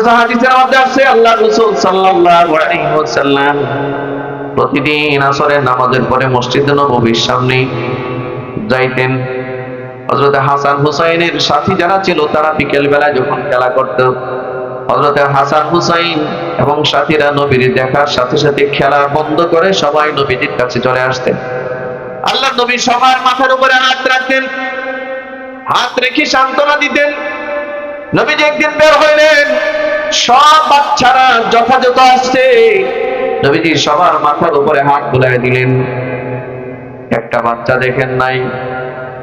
অথচ হাদিসের মধ্যে আছে আল্লাহ রাসূল সাল্লাল্লাহু আলাইহি ওয়াসাল্লাম প্রতিদিন আসরের নামাজের পরে মসজিদে নববীর সামনে যাইতেন। হযরত হাসান হুসাইনের সাথী যারা ছিল তারা বিকেল বেলায় যখন খেলা করত, হযরত হাসান হুসাইন এবং সাথীরা নবীর দেখার সাথে সাথে খেলা বন্ধ করে সবাই নবীজির কাছে চলে আসতেন। আল্লাহ নবী সবার মাথার উপরে হাত রাখতেন, হাত রেখে সান্ত্বনা দিতেন। নবীজি একদিন বের হইলেন, সব বাচ্চারা যথাযথ আসছে, নবীজি সবার মাথার উপরে হাত বুলাইয়া দিলেন। একটা বাচ্চা দেখেন নাই।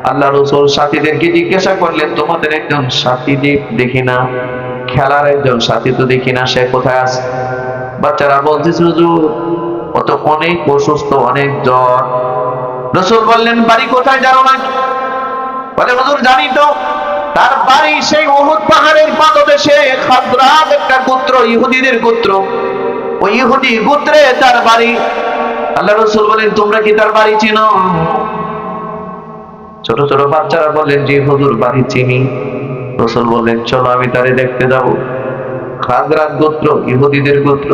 আল্লাহ রাসূল সাথীদেরকে জিজ্ঞাসা করলেন, তোমাদের একজন সাথী দেখি না, খেলার একজন সাথী তো দেখি না, সে কোথায় আছে? বাচ্চারা বলতেছে, হুজুর ও তো অনেক অসুস্থ, অনেক জ্বর। রাসূল বললেন, বাড়ি কোথায় জানো না? বলে, হুজুর জানি তো, তার বাড়ি সেই উহুদ পাহাড়ের পাদদেশে, খাজরাজ একটা গোত্র, ইহুদিদের গোত্র, ওই ইহুদি গোত্রে তার বাড়ি। আল্লাহ রাসূল বলেন, তোমরা কি তার বাড়ি চিনো? ছোট ছোট বাচ্চারা বললেন, জি হুজুর বাড়ি চিনি। রাসূল বললেন, চলো আমি তারে দেখতে যাব। খাজরাজ গোত্র, ইহুদিদের গোত্র,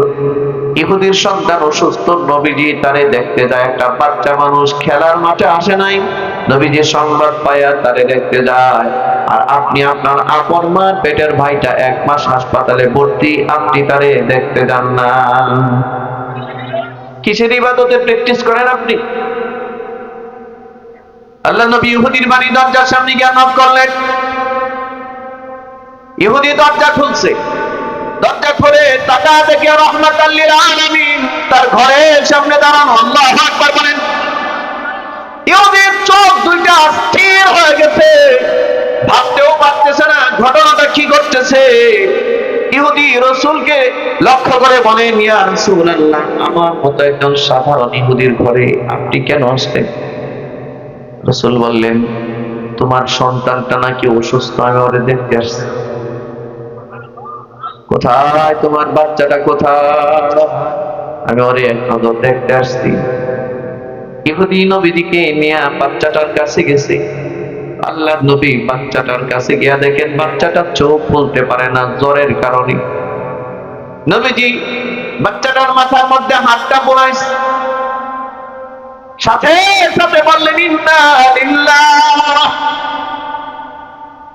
ইহুদির সন্তান অসুস্থ, নবীজি তারে দেখতে যায়। একটা বাচ্চা মানুষ খেলার মাঠে আসে নাই, নবীজি সংবাদ পাইয়া তারে দেখতে যায়। আর আপনি আপনার আপন মা পেটের ভাইটা 1 মাস হাসপাতালে ভর্তি, আপনি তারে দেখতে যান না। কিসের ইবাদতের প্র্যাকটিস করেন আপনি? আল্লাহ নবী ইহুদির বাড়ি দরজার সামনে গিয়ে নক করলেন। ইহুদি দরজা খুলছে, দরজা খুলে তাকা দেখে রাহমাতাল লিল আলামিন তার ঘরের সামনে দাঁড়ানো। আল্লাহু আকবার বলেন। ইহুদির চোখ দুইটা স্থির হয়ে গেছে, ভাবতেও পারতেছে না ঘটনাটা কি ঘটতেছে। ইহুদি রাসূলকে লক্ষ্য করে বলেন, ইয়া রাসূলুল্লাহ, আমার মতো একজন সাধারণ ইহুদির ঘরে আপনি কেন আসলেন? রাসূল বললেন, তোমার সন্তানটা নাকি অসুস্থ, আমি ওরে দেখতে আসছি। কোথায় তোমার বাচ্চাটা, কোথায়? আমি ওরে এক নজর দেখতে আসছি। ইহুদি নবীদিকে নিয়ে বাচ্চাটার কাছে গেছে। আল্লাহর নবী বাচ্চাটার কাছে গিয়া দেখেন বাচ্চাটা চোখ খুলতে পারে না জ্বরের কারণে। নবীজি বাচ্চাটার মাথার মধ্যে হাতটা বোলাইছে, সাথে সাথে বললেন, ইন্না লিল্লাহ।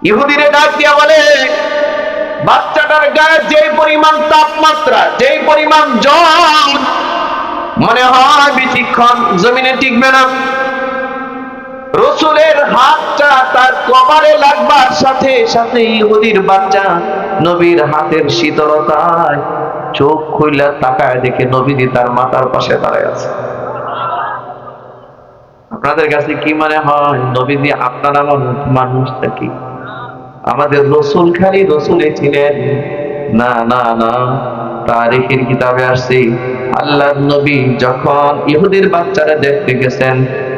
ইহুদিরে ডাক দিয়া বলে, বাচ্চাটার গায়ে যে পরিমাণ তাপমাত্রা, যে পরিমাণ জ্বর, মনে হয় বেশিক্ষণ জমিনে টিকবে না। রাসূলের হাতটা তার কপালে লাগবার সাথে সাথে ইহুদির বাচ্চা নবীর হাতের শীতলতায় চোখ খুইলা তাকায় দেখে নবীজি তার মাথার পাশে দাঁড়ায় আছে। আপনাদের কাছে কি মনে হয় নবীজি আপনার আমার মানুষ নাকি? আমাদের রাসূল খালি রাসূলই ছিলেন? না না না, তারিখের কিতাবে আসছে আল্লাহর নবী যখন ইহুদির বাচ্চারা দেখতে গেছেন,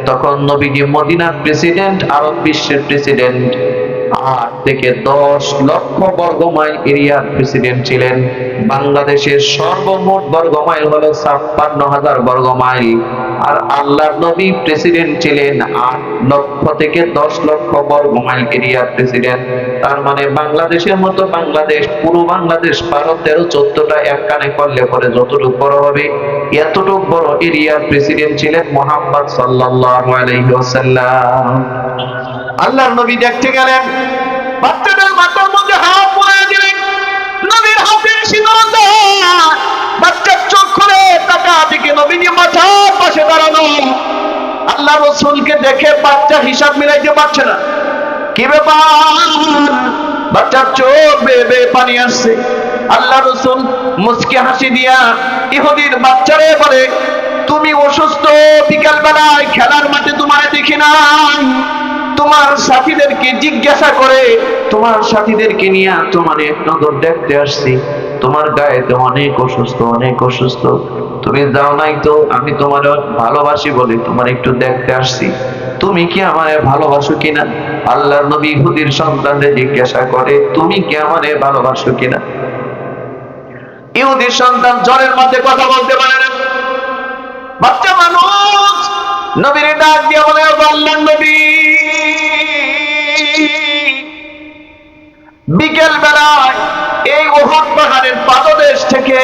তখন নবীজি মদিনার প্রেসিডেন্ট, আরব বিশ্বের প্রেসিডেন্ট, 8 থেকে 10 লক্ষ বর্গ মাইল এরিয়ার প্রেসিডেন্ট ছিলেন। বাংলাদেশের সর্বমোট বর্গ মাইল হলো 56,000 বর্গ মাইল। আর আল্লাহর নবী প্রেসিডেন্ট ছিলেন 8 লক্ষ থেকে 10 লক্ষ বর্গ মাইল এরিয়ার প্রেসিডেন্ট। তার মানে বাংলাদেশের মতো বাংলাদেশ, পুরো বাংলাদেশ 12-13-14টা এক কানে করলে পরে যতটুকু বড় হবে, এতটুকু বড় এরিয়ার প্রেসিডেন্ট ছিলেন মুহাম্মদ সাল্লাল্লাহু আলাইহি ওয়াসাল্লাম। আল্লাহর নবী দেখতে গেলেন, বাচ্চাটার মাথার মধ্যে হাত বুলাইয়া দিলেন। নবীর হাতের শীতলতা, বাচ্চার চোখ খুলে তাকা দেখে নবীজি মাথার পাশে দাঁড়ানো। আল্লাহ রাসূলকে দেখে বাচ্চা হিসাব মিলাইতে পারছে না, কি ব্যাপার? বাচ্চার চোখ বেয়ে বেয়ে পানি আসছে। আল্লাহ রাসূল মুচকি হাসি দিয়া ইহুদির বাচ্চারে বলে, তুমি অসুস্থ, বিকাল বেলায় খেলার মাঠে তোমায় দেখি না, তোমার সাথীদেরকে জিজ্ঞাসা করে তোমার সাথীদেরকে নিয়ে তোমার এক নজর দেখতে আসছি। তোমার গায়ে তো অনেক অসুস্থ, অনেক অসুস্থ, তুমি যাও নাই তো, আমি তোমার ভালোবাসি বলে তোমার একটু দেখতে আসছি, তুমি কি আমারে ভালোবাসো কিনা? আল্লাহর নবী ইহুদির সন্তানদের জিজ্ঞাসা করে, তুমি কি আমারে ভালোবাসো কিনা? ইহুদির সন্তান জ্বরের মধ্যে কথা বলতে পারে না, বাচ্চা মানুষ। নবীর ডাক দিয়ে বলে, আল্লাহর নবী, বিকেল বেলায় এই উহুদ পাহাড়ের পাদদেশ থেকে,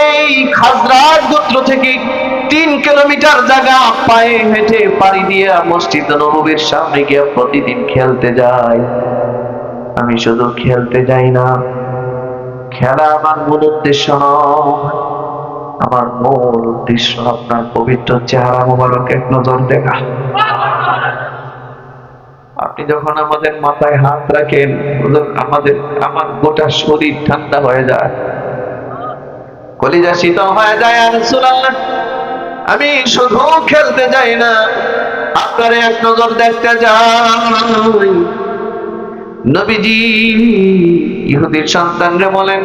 এই খাজরাজ গোত্র থেকে 3 কিলোমিটার জায়গা পায়ে হেঁটে পাড়ি দিয়ে মসজিদ নববীর সামনে গিয়ে প্রতিদিন খেলতে যাই। আমি শুধু খেলতে যাই না, খেলা আমার মূল উদ্দেশ্য নয়। আমার মূল উদ্দেশ্য আপনার পবিত্র চেহারা মোবারক এক নজর দেখা। আপনি যখন আমাদের মাথায় হাত রাখেন, আমার গোটা শরীর ঠান্ডা হয়ে যায়, কলিজা শীতল হয়ে যায়। আর রাসূলুল্লাহ, আমি শুধু খেলতে যাই না, আপনার এক নজর দেখতে যাই। নবীজি ইহুদির সন্তানরা বলেন,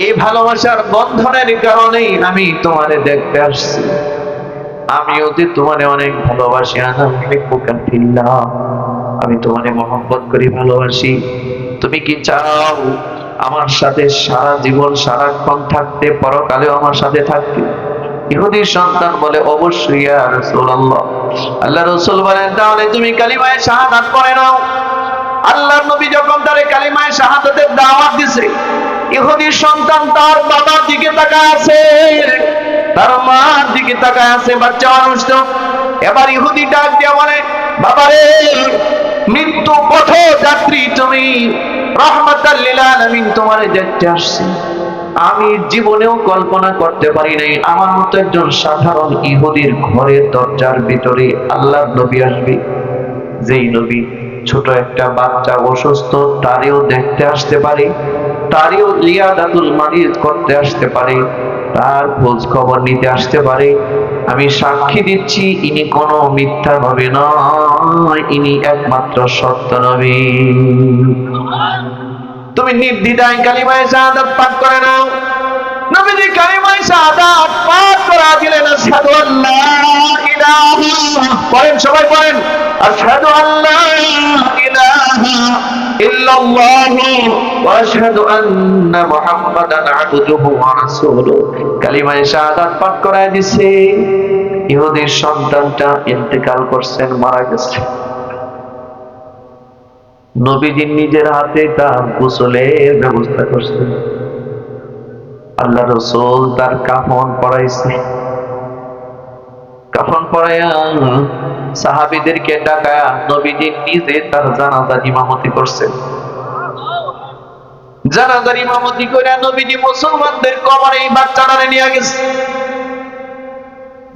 এই ভালোবাসার বন্ধনের কারণেই আমি তোমারে দেখতে আসছি। আমিও যে তোমারে অনেক ভালোবাসি, আমি তোমারে মহব্বত করি, ভালোবাসি। তুমি কি চাও আমার সাথে সারা জীবন সারাক্ষণ থাকতে, পরকালেও আমার সাথে থাকতে? ইহুদির সন্তান বলে, অবশ্যই ইয়া রাসূলুল্লাহ। আল্লাহ রাসূল বলেন, তাহলে তুমি কালিমায়ে শাহাদাত পড়ে নাও। আল্লাহর নবী যখন তারে কালিমায়ে শাহাদাতের দাওয়াত দিছে, ইহুদির সন্তান তার বাবার দিকে তাকায় আছে, তার মার দিকে তাকায় আছে, বাচ্চা মানুষ তো। এবার ইহুদি ডাক দিয়ে বলে, বাবারে, মৃত্যু পথ যাত্রী তুমি, রাহমাতাল লিল আলামিন তোমারে দেখতে আসছি। আমি জীবনেও কল্পনা করতে পারি নাই আমার মতো একজন সাধারণ ইহুদির ঘরের দরজার ভিতরে আল্লাহর নবী আসবে। যেই নবী ছোট একটা বাচ্চা অসুস্থ তারেও দেখতে আসতে পারে, তারেও লিয়াদাতুল মারিজ করতে আসতে পারে, তার খোঁজ খবর নিতে আসতে পারে। আমি সাক্ষী দিচ্ছি, ইনি কোনো মিথ্যা নবী নয়, ইনি একমাত্র সত্য নবী। তুমি নির্দ্বিধায় কালিমায়ে শাহাদাত পাঠ করে নাও। নবীজি কালিমায়ে শাহাদাত পাঠ করা দিলেন, আশহাদু আল্লা ইলাহা, পড়েন সবাই পড়েন, আশহাদু আল্লা ইলাহা ইল্লাল্লাহু ওয়া আশহাদু আন্না মুহাম্মাদান আবদুহু ওয়া রাসূলুহু। কালিমায়ে শাহাদাত পাঠ করায় দিছে। ইহুদির সন্তানটা ইন্তেকাল করছেন, মারা গেছে। নবীজি নিজের হাতে তার গোসলের ব্যবস্থা করছেন। আল্লাহ রাসূল তার কাফন পরাইছে। কাফন পরাইয়া সাহাবীদেরকে ডাকায়া নবীজি নিজে তার জানাজার ইমামতি করছেন। জানাজার ইমামতি করে নবীজি মুসলমানদের কবরে এই বাচ্চাটারে নিয়ে গেছে।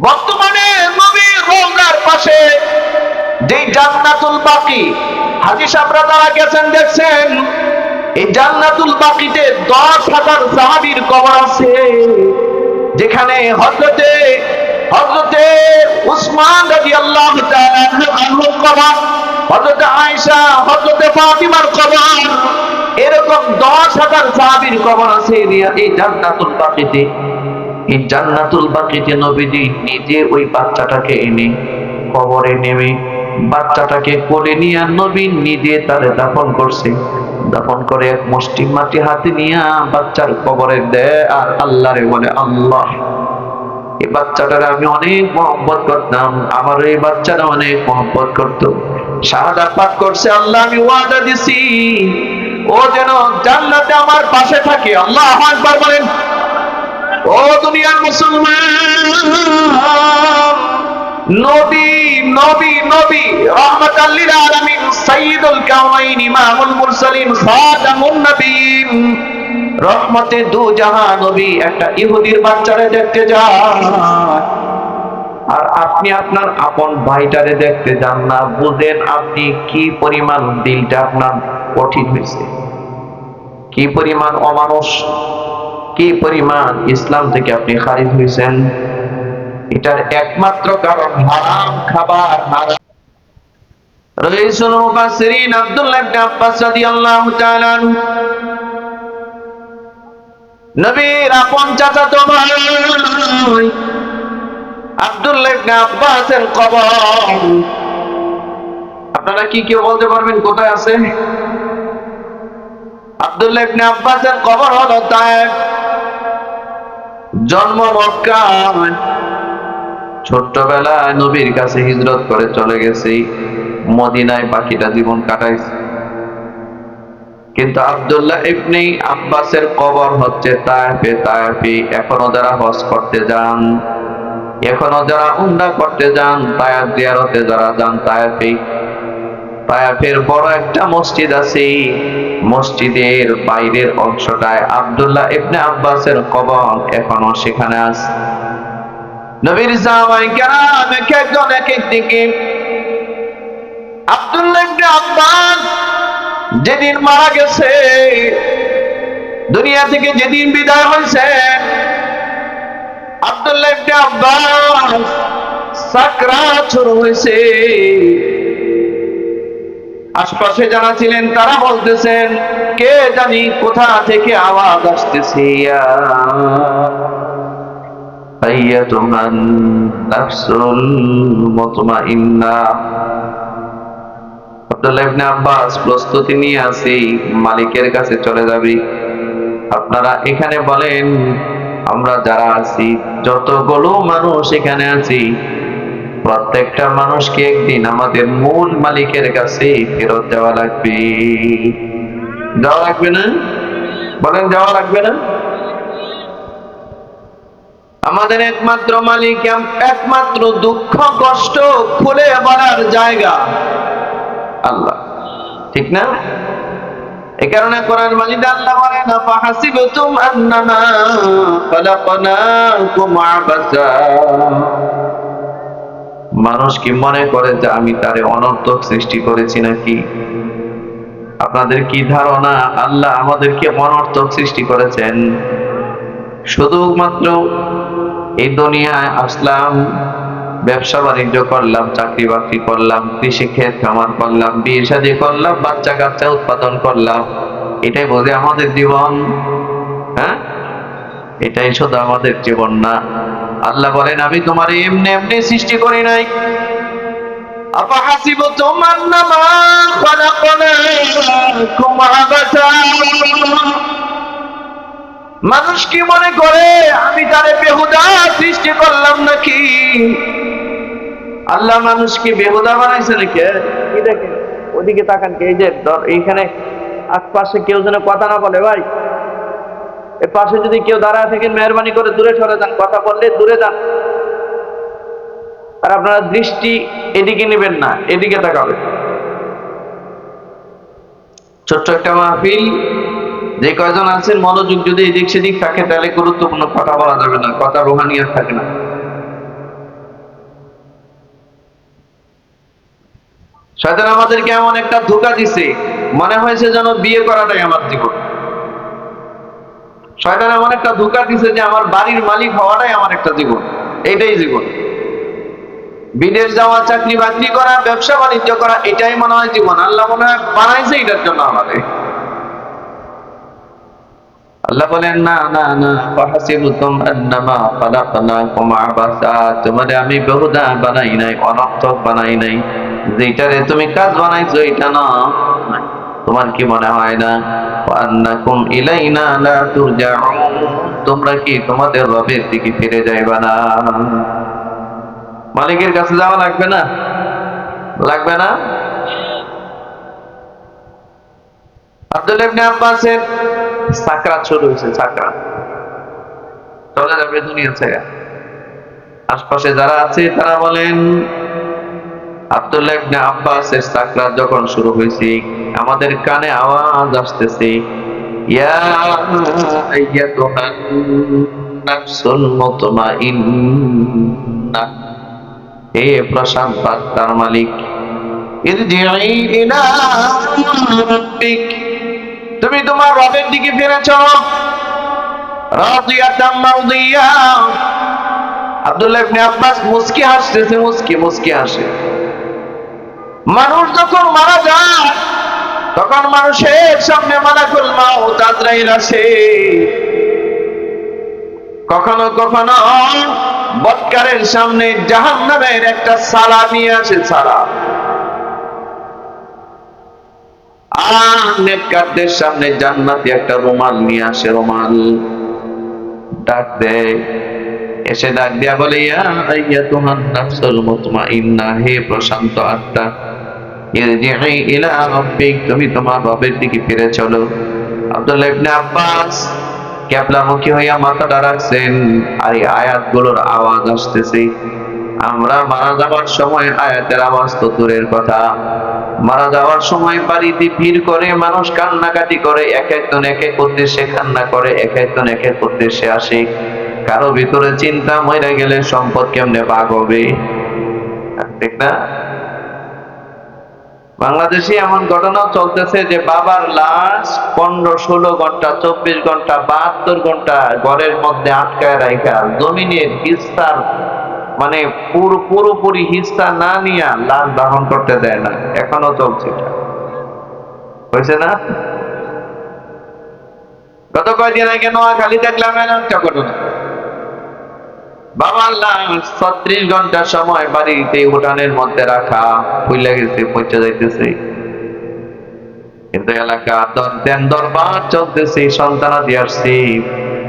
বর্তমানে নবীর রওজার পাশে যে জান্নাতুল বাকি, হাজী সাহেবরা যারা গেছেন দেখছেন, এই জান্নাতুল বাকিতে 10,000 সাহাবীর কবর আছে, যেখানে হযরতে উসমান রাদিয়াল্লাহু তাআলা আনহুর কবর, হযরতে আয়েশা, হযরতে ফাতিমার কবর, এরকম 10,000 সাহাবীর কবর আছে এই জান্নাতুল বাকিতে। এই জান্নাতুল বাকিতে নবীজি নিজে ওই বাচ্চাটাকে এনে কবরে নেমে বাচ্চাটাকে কোলে নিয়ে নবী নিজে তারে দাফন করছে। দাফন করে এক মুষ্টি মাটি হাতে নিয়ে বাচ্চার কবরে দেয় আর আল্লাহরে বলে, আল্লাহ, এই বাচ্চাটারে আমি অনেক মহব্বত করতাম, আমার এই বাচ্চাটা অনেক মহব্বত করতো, শাহাদাত পাঠ করছে, আল্লাহ আমি ওয়াদা দিছি ও যেন জান্নাতে আমার পাশে থাকে। আল্লাহু আকবার বলেন। ও দুনিয়ার মুসলমান, নবী নবী নবী, রাহমাতাল লিল আলামিন, সাইয়্যিদুল কাওনাইন, ইমামুল মুরসালিন, খাতামুন নবীন, রহমতে দু জাহান নবী একটা ইহুদির বাচ্চারে দেখতে যায়, আর আপনি আপনার আপন ভাইটারে দেখতে যান না। বুঝেন আপনি কি পরিমাণ দিলটা আপনার কঠিন হয়েছে, কি পরিমাণ অমানুষ, কি পরিমাণ ইসলাম থেকে আপনি খারিজ হয়েছেন। এটার একমাত্র কারণ হারাম খাবার। রাইসুল মুফাসসিরিন আব্দুল্লাহ ইবনে আব্বাস রাদিয়াল্লাহু তাআলা আনহু, নবীর আপন চাচাতো ভাই আব্দুল্লাহ ইবনে আব্বাসের কবর, আপনারা কি কেউ বলতে পারবেন কোথায় আছে? আব্দুল্লাহ ইবনে আব্বাসের কবর হলো তায়েফ, জন্ম মক্কায়, ছোট্টবেলায় নবীর কাছে হিজরত করে চলে গেছে, মদিনায় বাকিটা জীবন কাটাইছে। কিন্তু আব্দুল্লাহ ইবনে আব্বাসের কবর হচ্ছে তায়েফে। তায়েফে এখনো যারা হজ করতে যান, এখনো যারা উমরা করতে যান, তায়েফ জিয়ারতে যারা যান, তায়েফে, তায়েফের বড় একটা মসজিদ আছে। মসজিদের বাইরের অংশটায় আব্দুল্লাহ ইবনে আব্বাসের কবর এখনো সেখানে আছে। নবীর সাহাবায়ে কেরাম এক একজন এক এক দিকে। আব্দুল্লাহ ইবনে আব্বাস যেদিন মারা গেছে, দুনিয়া থেকে যেদিন বিদায় হয়েছে, আব্দুল্লাহ ইবনে আব্বাস সাকরাত শুরু হয়েছে। আশপাশে যারা ছিলেন তারা বলতেছেন, কে জানি কোথা থেকে আওয়াজ আসতেছে, ইয়া আইয়াতুহান নাফসুল মুতমাইন্না। আব্দুল্লাহ ইবনে আব্বাস প্রস্তুতি নিয়ে আসি, মালিকের কাছে চলে যাবি। আপনারা এখানে বলেন, আমরা যারা আছি, যতগুলো মানুষ এখানে আছি, প্রত্যেকটা মানুষকে একদিন আমাদের মূল মালিকের কাছে ফেরত যাওয়া লাগবে। যাওয়া লাগবে না? বলেন, যাওয়া লাগবে না? আমাদের একমাত্র মালিক, একমাত্র দুঃখ কষ্ট খুলে বলার জায়গা আল্লাহ, ঠিক না? এই কারণে কোরআন মাজিদে আল্লাহ বলেন, ফাহাসিবতুম আন্নামা খালাকনাকুম আবাসা। মানুষ কি মনে করে যে আমি তারে অনর্থক সৃষ্টি করেছি নাকি? আপনাদের কি ধারণা আল্লাহ আমাদেরকে অনর্থক সৃষ্টি করেছেন? শুধুমাত্র এই দুনিয়ায় আসলাম, ব্যবসা বাণিজ্য করলাম, চাকরি বাকরি করলাম, কৃষি ক্ষেত খামার করলাম, বিয়ে শাদী করলাম, বাচ্চা কাচ্চা উৎপাদন করলাম, এটাই বোধহয় আমাদের জীবন? হ্যাঁ, এটাই শুধু আমাদের জীবন না। আল্লাহ বলেন, আমি তোমার এমনি এমনি সৃষ্টি করি নাই। আফাহাসিবতুম আন্নামা খালাকনাকুম আবাসা। মানুষ কি মনে করে আমি তারে বেহুদা সৃষ্টি করলাম নাকি? আল্লাহ মানুষকে বেহুদা বানাইছে নাকি? কি দেখেন, ওদিকে তাকান, এই যে এইখানে আশপাশে কেউ যেন কথা না বলে। ভাই, এর পাশে যদি কেউ দাঁড়ায় থাকেন, মেহরবানি করে দূরে সরে যান, কথা বললে দূরে যান। আর আপনারা দৃষ্টি এদিকে নেবেন না, এদিকে তাকাবেন। ছোট্ট একটা মাহফিল, যে কয়জন আছেন মনোযোগ যদি এদিক সেদিক থাকে, তাহলে গুরুত্বপূর্ণ কথা বলা যাবে না, কথা রুহানিয়াত থাকে না। শয়তান আমাদেরকে এমন একটা ধোঁকা দিছে, মনে হয়েছে যেন বিয়ে করাটাই আমার জীবন। শয়তান এমন একটা ধোঁকা দিছে যে আমার বাড়ির মালিক হওয়াটাই আমার একটা জীবন, এইটাই জীবন। বিদেশ যাওয়া, চাকরি বাকরি করা, ব্যবসা বাণিজ্য করা, এটাই মনে হয় জীবন। আল্লাহ মনে হয় বানাইছে এটার জন্য আমাদের। আল্লাহ বলেন, না না না, ফাহাসিবতুম আন্নামা খালাকনাকুম আবাসা। তোমারে আমি বেহুদা বানাই নাই, অনর্থক বানাই নাই। যেটারে তুমি কাজ বানাইছো এটা না। তোমার কি মনে হয় না আন্নাকুম ইলাইনা লা তুরজাউন, তোমরা কি তোমাদের রবের দিকে ফিরে যাইবা না? মালিকের কাছে যাওয়া লাগবে না? লাগবে না? আব্দুল্লাহ ইবনে আব্বাসের সাকরাত শুরু হয়েছে, সাকরাত, চলে যাবে দুনিয়া ছেড়ে। আশপাশে যারা আছে তারা বলেন, আব্দুল্লাহ ইবনে আব্বাসের সাকরাত যখন শুরু হয়েছে, আমাদের কানে আওয়াজ আসতেছে, ইয়া আইয়াতুহান নাফসুল মুতমাইন্না, হে প্রশান্ত আত্মার মালিক, ইরজিই ইলা রাব্বিক, তুমি তোমার রবের দিকে ফিরে চলো। রাদিয়াতাম মারদিয়া। আব্দুল্লাহ ইবনে আব্বাস মুস্কি হাসতেছে, মুস্কি মুস্কি হাসে। মানুষ যখন মারা যায়, তখন মানুষের সামনে মালাকুল মাউত আজরাইল আসে। কখনো কখনো বৎকারের সামনে জাহান্নামের একটা সালা নিয়ে আসে, সালা। আর নেককারদের সামনে জান্নাতি একটা রুমাল নিয়ে আসে, রুমাল। ডাক দেয়, এসে ডাক দিয়া বলে, ইয়া আইয়াতুহান নাফসুল মুতমাইন্না, হে প্রশান্ত আত্মা, ইরজিই ইলা রাব্বিক, তুমি তোমার রবের দিকে ফিরে চলো। আব্দুল্লাহ ইবনে আব্বাস ক্যাবলামুখী হইয়া মাথাটা রাখছেন, আর এই আয়াতগুলোর আওয়াজ আসতেছে। আমরা মারা যাওয়ার সময় আয়াতের আওয়াজ তো দূরের কথা, মারা যাওয়ার সময় বাড়িতে ভিড় করে মানুষ কান্নাকাটি করে, এক একজন এক এক উদ্দেশ্যে কান্না করে, এক একজন এক এক উদ্দেশ্যে আসে। কারো ভিতরে চিন্তা, মরে গেলে সম্পদ কেমনে ভাগ হবে, ঠিক না? বাংলাদেশে এমন ঘটনা চলতেছে যে বাবার লাশ 15-16 ঘন্টা, 24 ঘন্টা, 72 ঘন্টা ঘরের মধ্যে আটকায় রাখা, জমিনের হিস্সার মানে পুরোপুরি হিস্সা না নিয়ে লাশ দাফন করতে দেয় না। এখনো চলছে এটা, হয়েছে না? গত কয়েকদিন আগে নোয়াখালী দেখলাম একটা ঘটনা, বাবার লাশ 36 ঘন্টা সময় বাড়িতে উঠানের মধ্যে রাখা, ফুইলা গেছে, পচে যাইতেছে। কিন্তু এলাকা দেন দরবার চলতেছে, সন্তানাদি আসছি,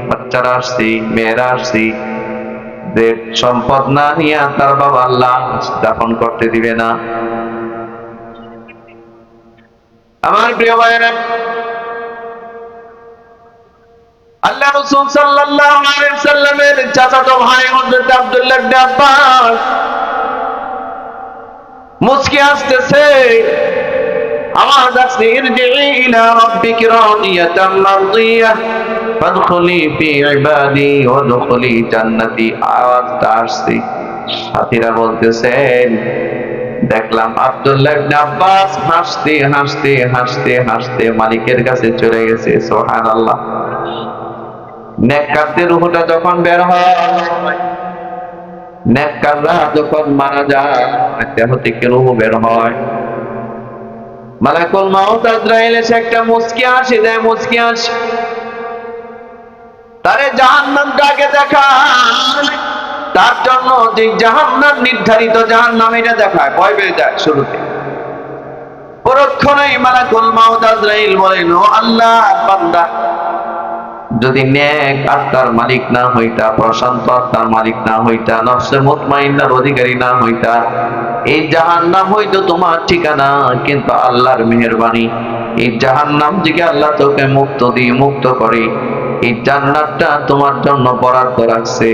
বাচ্চারা আসছি, মেয়েরা আসছি, যে সম্পদ না নিয়ে তার বাবার লাশ দাফন করতে দিবে না। আমার প্রিয় ভাইয়েরা, আল্লাহ রাসূল সাল্লাল্লাহু আলাইহি সাল্লামের চাচাতো ভাই হযরত আব্দুল্লাহ ইবনে আব্বাস মুস্কি আসতেছে, আওয়াজ আসছে, ইরজিই ইলা রাব্বিকি রাদিয়াতাম মারদিয়াহ ফাদখুলি ফি ইবাদি ওয়াদখুলি জান্নাতি। আওয়াজটা আসছে, সাথীরা বলতেছেন, দেখলাম আব্দুল্লাহ ইবনে আব্বাস হাসতে হাসতে হাসতে হাসতে মালিকের কাছে চলে গেছে। সুবহানাল্লাহ। নেককারদের রূহটা যখন বের হয়, নেককাররা যখন মারা যায়, দেহ থেকে রূহ বের হয়, মালাকুল মাউত আজরাইল এসে একটা মুচকি হাসি দেয়, মুচকি হাসি, তারে জাহান্নামটাকে দেখায়, তার জন্য যে জাহান্নাম নির্ধারিত জাহান্নাম এটা দেখায়, ভয় পেয়ে যায় শুরুতে। পরক্ষণেই মালাকুল মাউত আজরাইল বলেন, ও আল্লাহ বান্দা, যদি নেক আত্মার মালিক না হইতা, প্রশান্ত আত্মার মালিক না হইতা, নফসে মুতমাইন্নার অধিকারী না হইতা, এই জাহান্নাম হইতো তোমার ঠিকানা। কিন্তু আল্লাহর মেহেরবানি, এই জাহান্নাম থেকে আল্লাহ তোকে মুক্ত করে এই জান্নাতটা তোমার জন্য বরাদ্দ রাখছে।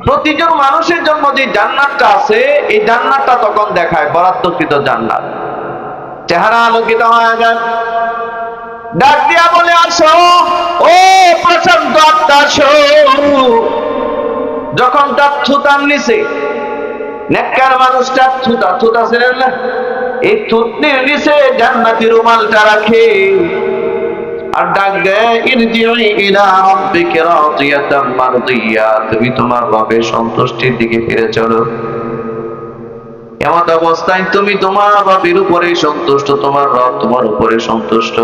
প্রতিজন মানুষের জন্য যে জান্নাতটা আছে, এই জান্নাতটা তখন দেখায়, বরাদ্দকৃত জান্নাত। চেহারা আলোকিত হয়ে যায়, ডাক দিয়া বলে, আসো ও প্রশান্ত আত্মা, আসো। যখন তার থুতার নিচে, নেককার মানুষটা থুতা ছিলেন না, এই থুতনির নিচে জান্নাতি রুমালটা রাখে, আর ডাক দেয়, ইরজিই ইলা রাব্বিকি রাদিয়াতাম মারদিয়া, তুমি তোমার রবের সন্তুষ্টির দিকে ফিরে চলো। এমত অবস্থায় তুমি তোমার রবের উপরে সন্তুষ্ট, তোমার রব তোমার উপরে সন্তুষ্ট।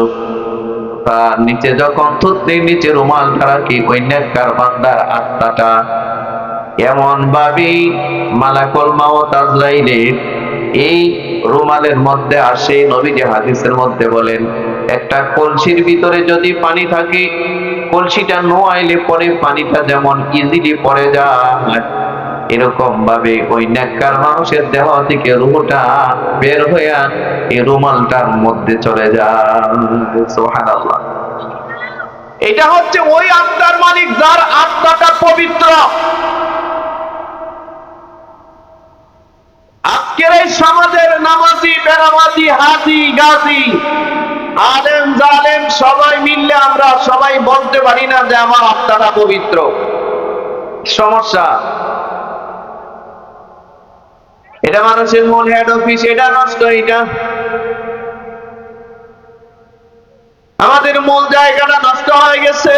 তার নিচে যখন থুতনির নিচে রুমালটা রাখি, ওই নেককার বান্দার আত্মাটা এমন ভাবে মালাকুল মাউত আজরাইলের এই রুমালের মধ্যে আসে। নবীজি হাদিসের মধ্যে বলেন, একটা কলসির ভিতরে যদি পানি থাকে, কলসিটা নোয়াইলে পরে পানিটা যেমন ইজিলি পড়ে যায়, এরকম ভাবে ওই নেককার মানুষের দেহ থেকে রূহটা বের হইয়া এই রুমালটার মধ্যে চলে যায়। সুবহানাল্লাহ। এটা হচ্ছে ওই আত্মার মালিক যার আত্মাটা পবিত্র। আজকের এই সমাজের নামাজি, বেনামাজি, হাজি, গাজী, আলেম, জালেম সবাই মিললে আমরা সবাই বলতে পারি না যে আমার আত্মাটা পবিত্র। সমস্যা এটা, মানুষের মূল হেড অফিস, এটা নষ্ট। এটা আমাদের মূল জায়গাটা নষ্ট হয়ে গেছে,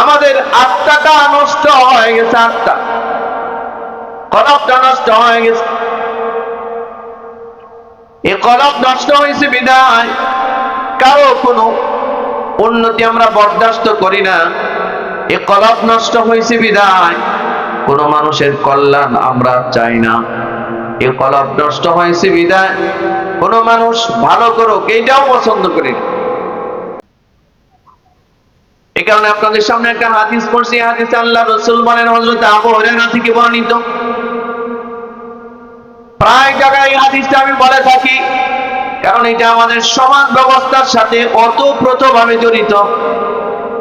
আমাদের আত্মাটা নষ্ট হয়ে গেছে, আত্মা কলবটা নষ্ট হয়ে গেছে। এই কলব নষ্ট হয়েছে বিদায় কারো কোনো উন্নতি আমরা বরদাস্ত করি না। এই কলব নষ্ট হয়েছে বিদায় কোন মানুষের কল্যাণ আমরা চাই না। এই কলব নষ্ট হয়েছে বিদায় কোন মানুষ ভালো করুক এইটাও পছন্দ করি না। এই কারণে আপনাদের সামনে একটা হাদিস পড়ছি। হাদিসে আল্লাহ রাসূল বলেন, হযরত আবু হুরায়রা থেকে বর্ণিত, প্রায় জায়গায় এই হাদিসটা আমি বলে থাকি, কারণ এটা আমাদের সমাজ ব্যবস্থার সাথে ওতপ্রোতভাবে জড়িত।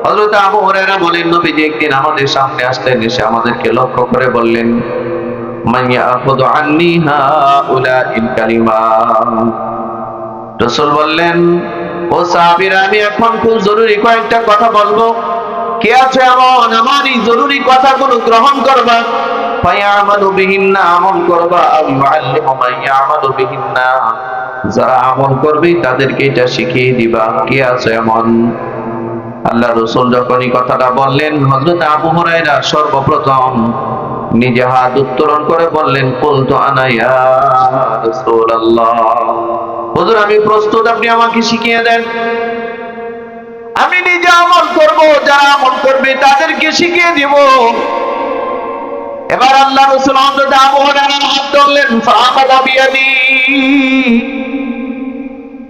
হযরত আবু হুরায়রা বলেন, নবীজি একদিন আমাদের সামনে আসলেন, এসে আমাদেরকে লক্ষ্য করে বললেন, মান ইয়াখুযু আন্নী হাউলাইল কালিমাত। রাসূল বললেন, ও সাহাবীরা, আমি এখন খুব জরুরি কয়েকটা কথা বলবো, কে আছে এমন আমার এই জরুরি কথাগুলো গ্রহণ করবা, ফায়ামালু বিহিন্না, আমল করবা, আও ইউআল্লিমু মান ইয়ামালু বিহিন্না, যারা আমল করবে তাদেরকে এটা শিখিয়ে দিবা, কে আছে এমন? আল্লাহ রাসূল যখন এই কথাটা বললেন, হযরত আবু হুরায়রা সর্বপ্রথম নিজে হাত উত্তোলন করে বললেন, কুলতু আনা ইয়া রাসূলুল্লাহ, হুজুর আমি প্রস্তুত, আপনি আমাকে শিখিয়ে দেন, আমি নিজে আমল করব, যারা আমল করবে তাদেরকে শিখিয়ে দিব। এবার আল্লাহ রাসূল হযরত আবু হুরায়রার হাত ধরলেন, ফাআখাযা বিয়াদি,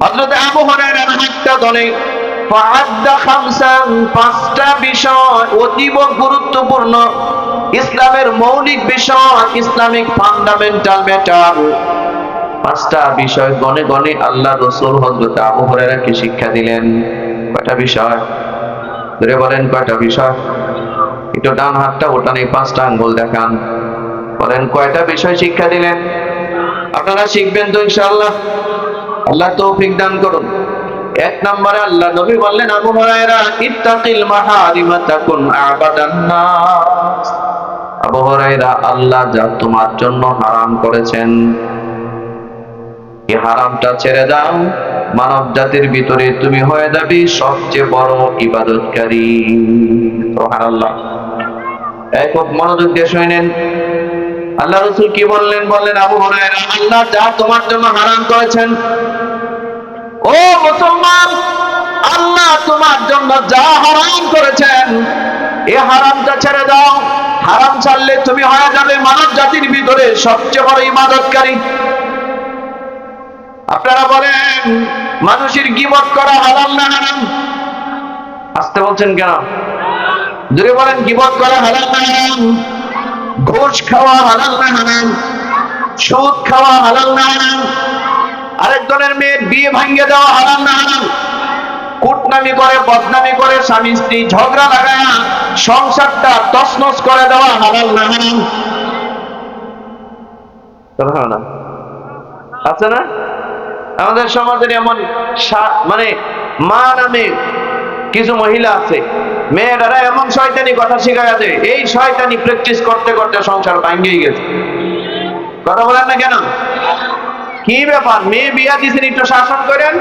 হযরত আবু হুরায়রার হাতটা ধরে ফাআদ্দা খামসান, পাঁচটা বিষয় অতীব গুরুত্বপূর্ণ, ইসলামের মৌলিক বিষয়, ইসলামিক ফান্ডামেন্টাল ম্যাটার, পাঁচটা বিষয় গনে গনে আল্লাহ রাসূল হযরত আবু হুরায়রাকে শিক্ষা দিলেন। কয়টা বিষয়? ধরে বলেন কয়টা বিষয়? একটু ডান হাতটা ওঠান, এই পাঁচটা আঙ্গুল দেখান, বলেন কয়টা বিষয় শিক্ষা দিলেন? আপনারা শিখবেন তো ইনশাআল্লাহ, আল্লাহ তৌফিক দান করুন। এক নম্বরে আল্লাহ নবী বললেন, আবু হুরায়রা, ইত্তাকিল মাহারিমা তাকুন আবাদান নাস। আবু হুরায়রা, আল্লাহ যা তোমার জন্য হারাম করেছেন, এই হারামটা ছেড়ে দাও, মানব জাতির ভিতরে তুমি হয়ে যাবে সবচেয়ে বড় ইবাদতকারী। সুবহানাল্লাহ। খুব মনোযোগ দিয়ে শুনেন, আল্লাহ রাসূল কি বললেন? বললেন, আবু হুরায়রা, আল্লাহ যা তোমার জন্য হারাম করেছেন, ও মুসলমান, আল্লাহ তোমার জন্য যা হারাম করেছেন, এই হারামটা ছেড়ে দাও। হারাম ছাড়লে তুমি হয়ে যাবে মানব জাতির ভিতরে সবচেয়ে বড় ইবাদতকারী। আপনারা বলেন, মানুষের গীবত করা হালাল না হারাম? আসতে বলছেন কেন? জোরে বলেন, গীবত করা হালাল না হারাম? ঘুষ খাওয়া হালাল না হারাম? সুদ খাওয়া হালাল না হারাম? আরেকজনের মেয়ের বিয়ে ভাঙিয়ে দেওয়া হারাম না হারাম? কুটনামি করে, বদনামি করে, স্বামী স্ত্রী ঝগড়া লাগায় সংসারটা তছনছ করে দেওয়া হালাল না হারাম? আছে না আমাদের সমাজের এমন মানে মা নামে কিছু মহিলা আছে, মেয়েরা এমন শয়তানি কথা শিখায় দেয়, এই শয়তানি প্র্যাকটিস করতে করতে সংসার ভাঙিয়ে গেছে। কথা বলেন না কেন? কি ব্যাপার? মেয়ে বিয়া দিয়েছেন, একটু শাসন করেন,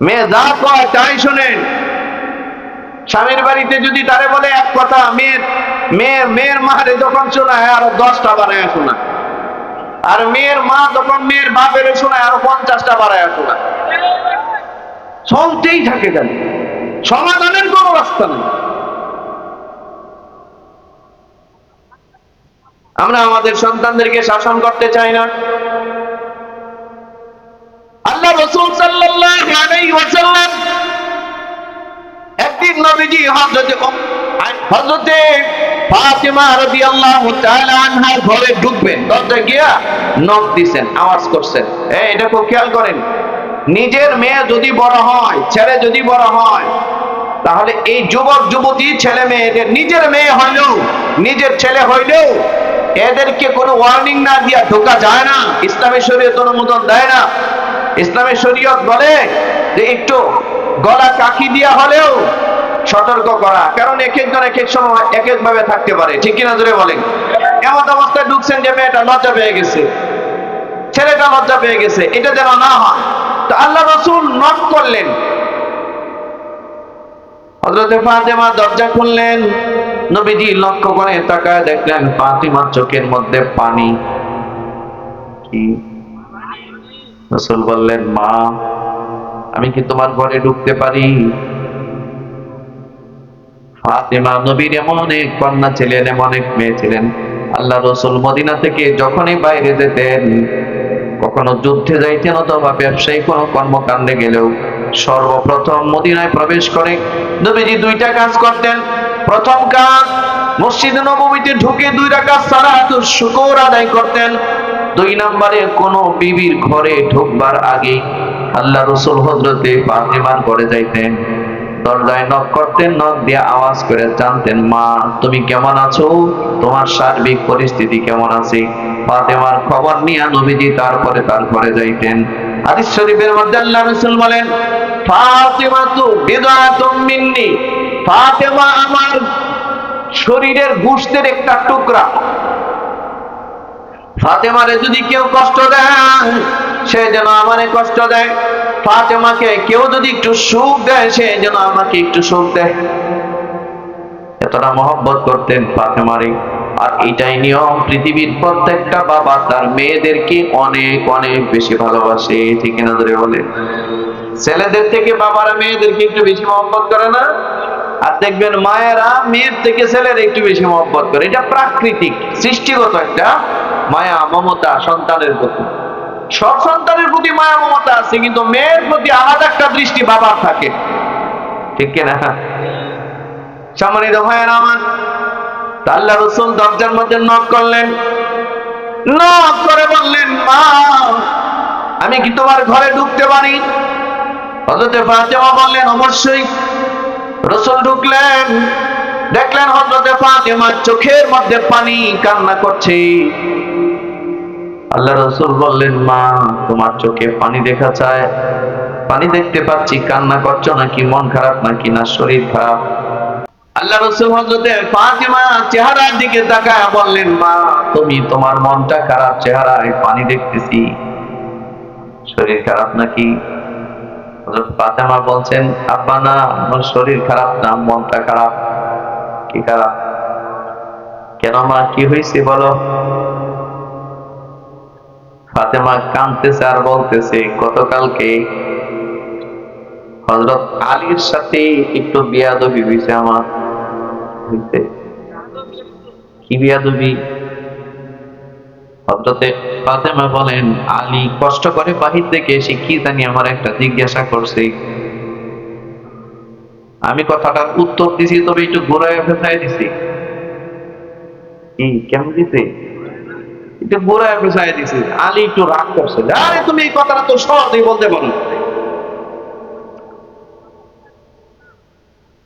মেয়ে যা কয় তাই শোনেন। স্বামীর বাড়িতে যদি তারে বলে এক কথা, মেয়ের মারে যখন শোনায় আরো 10টা বাড়ায় শোনায়, আর মেয়ের মা যখন মেয়ের বাপের শোনায় আরো 50টা বাড়ায় শোনায়। চলতেই থাকে, কেন? সমাধানের কোনো রাস্তা নেই। আমরা আমাদের সন্তানদেরকে শাসন করতে চাই না। আল্লাহ রাসূল সাল্লাল্লাহু আলাইহি ওয়াসাল্লাম একদিন নবীজি হযরতে ফাতিমা রাদিয়াল্লাহু তাআলা আনহার ঘরে ঢুকবেন, দরজায় গিয়া নক দিবেন, আওয়াজ করছেন। এটা খুব খেয়াল করেন, নিজের মেয়ে যদি বড় হয়, ছেলে যদি বড় হয়, তাহলে এই যুবক যুবতী ছেলে মেয়েদের, নিজের মেয়ে হইলেও নিজের ছেলে হইলেও এদেরকে কোনো ওয়ার্নিং না দিয়া ঢোকা যায় না। ইসলামী শরীয়ত অনুমোদন দেয় না। ইসলামী শরীয়ত বলে যে একটু গলা কাকি দিয়া হলেও সতর্ক করা, কারণ এক একজন এক এক সময় এক এক ভাবে থাকতে পারে। ঠিক কিনা জোরে বলেন? এমন অবস্থায় ঢুকছেন যে মেয়েটা লজ্জা পেয়ে গেছে, ছেলেটা লজ্জা পেয়ে গেছে, এটা যেন না হয়। তো আল্লাহ রাসূল নক করলেন, হযরতে ফাতেমা দরজা খুললেন, নবীজি লক্ষ্য করে তাকায় দেখলেন ফাতিমার চোখের মধ্যে পানি। কি? রাসূল বললেন, মা, আমি কি তোমার ঘরে ঢুকতে পারি? ফাতিমা নবীর এমন এক কন্যা ছিলেন, এমন এক মেয়ে ছিলেন। আল্লাহ রাসূল মদিনা থেকে যখনই বাইরে যেতেন, কখনো যুদ্ধে যাইতেন অথবা ব্যবসায়িক কোনো কর্মকাণ্ডে গেলেও সর্বপ্রথম মদিনায় প্রবেশ করে নবীজি দুইটা কাজ করতেন। প্রথম কাজ, মসজিদে নববীতে ঢুকে 2 রাকাত সালাতুল শুকর আদায় করতেন। 2 নম্বরে কোন বিবির ঘরে ঢুকবার আগে আল্লাহ রাসূল হযরতে ফাতেমার ঘরে যাইতেন, দরজায় নক করতেন, নক দিয়ে আওয়াজ করে জানতেন, মা তুমি কেমন আছো, তোমার সার্বিক পরিস্থিতি কেমন আছে। ফাতেমার খবর নিয়ে নবীজি তারপরে তার ঘরে যাইতেন। হাদিস শরীফের মধ্যে আল্লাহ রাসূল বলেন, ফাতেমাতু বিদআতুম মিন্নি, ফাতেমা আমার শরীরের গোশতের একটা টুকরা। ফাতেমারে যদি কেউ কষ্ট দেয় সে যেন আমারে কষ্ট দেয়, ফাতেমাকে কেউ যদি একটু সুখ দেয় সে যেন আমাকে একটু সুখ দেয়। এতটা মহব্বত করতেন ফাতেমারে। আর এটাই নিয়ম, পৃথিবীর প্রত্যেকটা বাবা তার মেয়েদেরকে অনেক অনেক বেশি ভালোবাসে, ঠিক না ধরে বলে। ছেলেদের থেকে বাবারা মেয়েদেরকে একটু বেশি মহব্বত করে না? আর দেখবেন মায়েরা মেয়ের থেকে ছেলের একটু বেশি মহব্বত করে। এটা প্রাকৃতিক সৃষ্টিগত একটা মায়া মমতা সন্তানের প্রতি। সব সন্তানের প্রতি মায়া মমতা আছে, কিন্তু মেয়ের প্রতি আলাদা একটা দৃষ্টি বাবার থাকে, ঠিক কিনা? সম্মানিত ভাইয়েরা আমার, আল্লাহ রাসূল দরজার মধ্যে নক করলেন, নক করে বললেন, মা আমি কি তোমার ঘরে ঢুকতে পারি? হযরতে ফাতেমা বললেন, অবশ্যই। রাসূল ঢুকলেন, দেখলেন হযরতে ফাতেমার চোখের মধ্যে পানি, কান্না করছে। আল্লাহ রাসূল বললেন, মা তোমার চোখে পানি দেখা যায়, পানি দেখতে পাচ্ছি, কান্না করছো নাকি মন খারাপ নাকি না শরীর খারাপ? আল্লাহ রাসূল হযরতে ফাতেমা চেহারার দিকে তাকায় বললেন, মা তুমি তোমার মনটা খারাপ, চেহারায় পানি দেখতেছি, শরীর খারাপ নাকি? হযরত ফাতেমা বলছেন, আব্বা না, আমার শরীর খারাপ না, মনটা খারাপ। কি খারাপ? কেন মা, কি হয়েছে বলো? ফাতেমা কাঁদতেছে আর বলতেছে, গতকালকে হযরত আলীর সাথে একটু বেয়াদবি হয়েছে আমার। কি বেয়াদবি? হযরতে ফাতেমা বলেন, আলী কষ্ট করে বাহির থেকে এসে কি জানি আমার একটা জিজ্ঞাসা করছে, আমি কথাটার উত্তর দিছি, তবে একটু ঘুরায় ফেসায় দিছি। কি কেমন দিছে? একটু ঘুরায় ফেসায় দিছি। আলী একটু রাগ করছে, আরে তুমি এই কথাটা তো সহজেই বলতে পারো,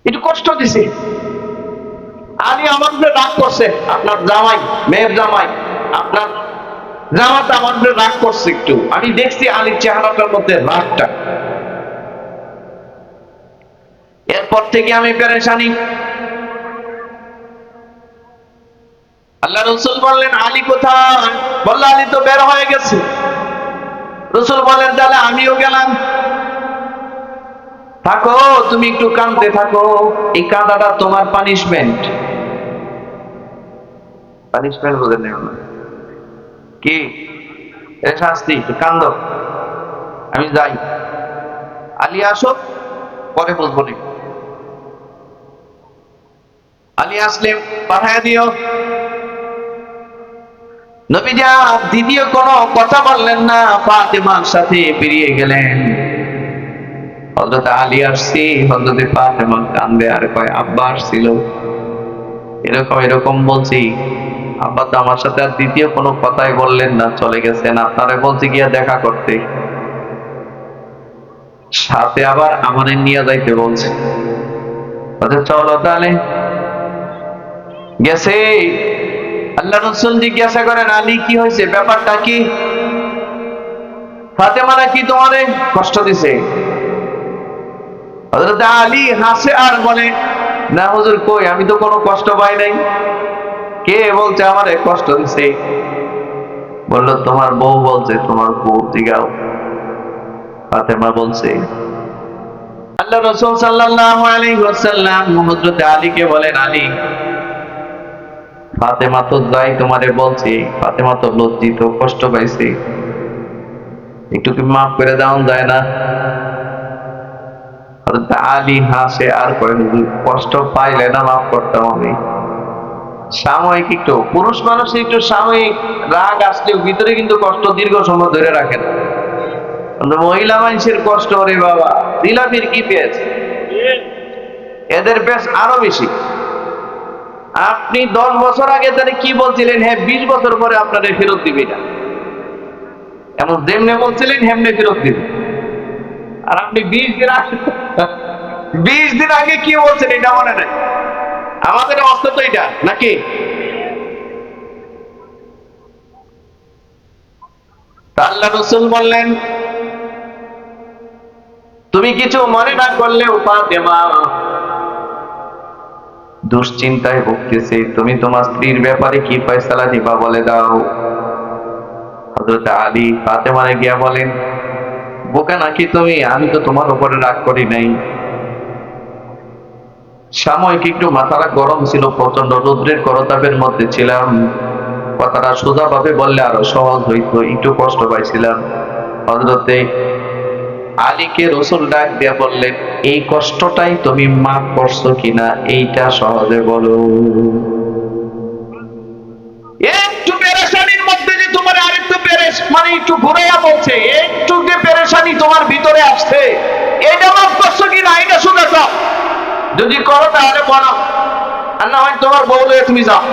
একটু কষ্ট দিছি। আলী আমার উপরে রাগ করছে, আপনার জামাই, মেয়ের জামাই, আপনার জামাটা আমার উপরে রাগ করছে একটু। আমি দেখছি আলীর চেহারাটার মধ্যে রাগটা। এরপর থেকে আমি পেরেশানি। আল্লাহ রাসূল বললেন, আলী কোথায়? বলল, আলী তো বের হয়ে গেছে। রাসূল বলেন, তাহলে আমিও গেলাম। থাকো, তুমি একটু কাঁদতে থাকো, এই কাঁদাটা তোমার পানিশমেন্ট। পানিশমেন্ট বুঝেন না কি? এর শাস্তি, একটু কাঁদো, আমি যাই। আলী আসো, পরে বুঝবো না। আলী আসলে পাঠায় দিও। নবীজি দ্বিতীয় কোনো কথা বললেন না, ফাতেমার সাথে বেরিয়ে গেলেন। হযরত আলী আসছে, হযরত ফাতেমা কান্দে আর কয়, আব্বা আসছিল, এরকম এরকম বলছি। আব্বা তো আমার সাথে আর দ্বিতীয় কোনো কথাই বললেন না, চলে গেছেন, আপনারে বলছি গিয়া দেখা করতে, সাথে আবার আমাদের নিয়ে যাইতে বলছে। চলো তাহলে। গেছে। আল্লাহ রাসূল জিজ্ঞাসা করেন, আলী কি হয়েছে, ব্যাপারটা কি? ফাতেমা নাকি তোমারে কষ্ট দিছে? হযরত আলী হাসে আর বলে, না হুজুর, কই, আমি তো কোনো কষ্ট পাই নাই। কে বলছে আমারে কষ্ট দিছে? বলল, তোমার বউ বলছে। তোমার বউ জিগাও। ফাতেমা বলছে। আল্লাহ রাসূল সাল্লাল্লাহু আলাইহি ওয়াসাল্লাম হযরত আলীকে বলেন, আলী ফাতেমা তো যাই তোমারে বলছে, ফাতেমা তো লজ্জিত, কষ্ট পাইছে, একটু কি মাফ করে দাও যায় না? হযরত আলী হাসে আর কয়, কষ্ট পাইলে না মাফ করতাম আমি। সাময়িক একটু, পুরুষ মানুষ একটু সাময়িক রাগ আসলেও ভিতরে কিন্তু কষ্ট দীর্ঘ সময় ধরে রাখে না। মহিলা মানুষের কষ্ট, রে বাবা, জিলাপির কি পেঁচ, এদের পেঁচ আরো বেশি। আপনি 10 বছর আগে তাহলে কি বলছিলেন? হ্যাঁ 20 বছর পরে আপনাদের ফেরত দিবে না, এমন যেমনে বলছিলেন হেমনে ফেরত দিবে। আর আপনি 20 দিন আগে কি বলছেন এটা মনে নাই? আমাদের অবস্থা তো এটা নাকি? আল্লাহ রাসূল বললেন, তুমি কিছু মনে না করলেও ফাতেমা দুশ্চিন্তায় ভুগতেছে, তুমি তোমার স্ত্রীর ব্যাপারে কি ফয়সালা দিবা বলে দাও। হযরত আলী ফাতেমারে গিয়া বলেন, বোকা নাকি তুমি, আমি তো তোমার উপরে রাগ করি নাই, সাময়িক একটু মাথাটা গরম ছিল, প্রচন্ড রৌদ্রের করতাপের মধ্যে ছিলাম, কথাটা সোজা ভাবে বললে আরো সহজ হইতো, একটু কষ্ট পাইছিলাম। হযরতে আলীকে রাসূল ডাক দিয়া বললেন, এই কষ্টটাই তুমি মাফ করছো কিনা এইটা সহজে বলো। একটু পেরেশানির মধ্যে যে তোমার আরেকটু মানে একটু ঘুরাইয়া বলছে, একটু যে পেরেশানি তোমার ভিতরে আসছে, এটা মাফ করছো কিনা এটা শুনে যাও, যদি করো তাহলে বলো, আর না হয় তোমার বউ লয়ে তুমি যাও।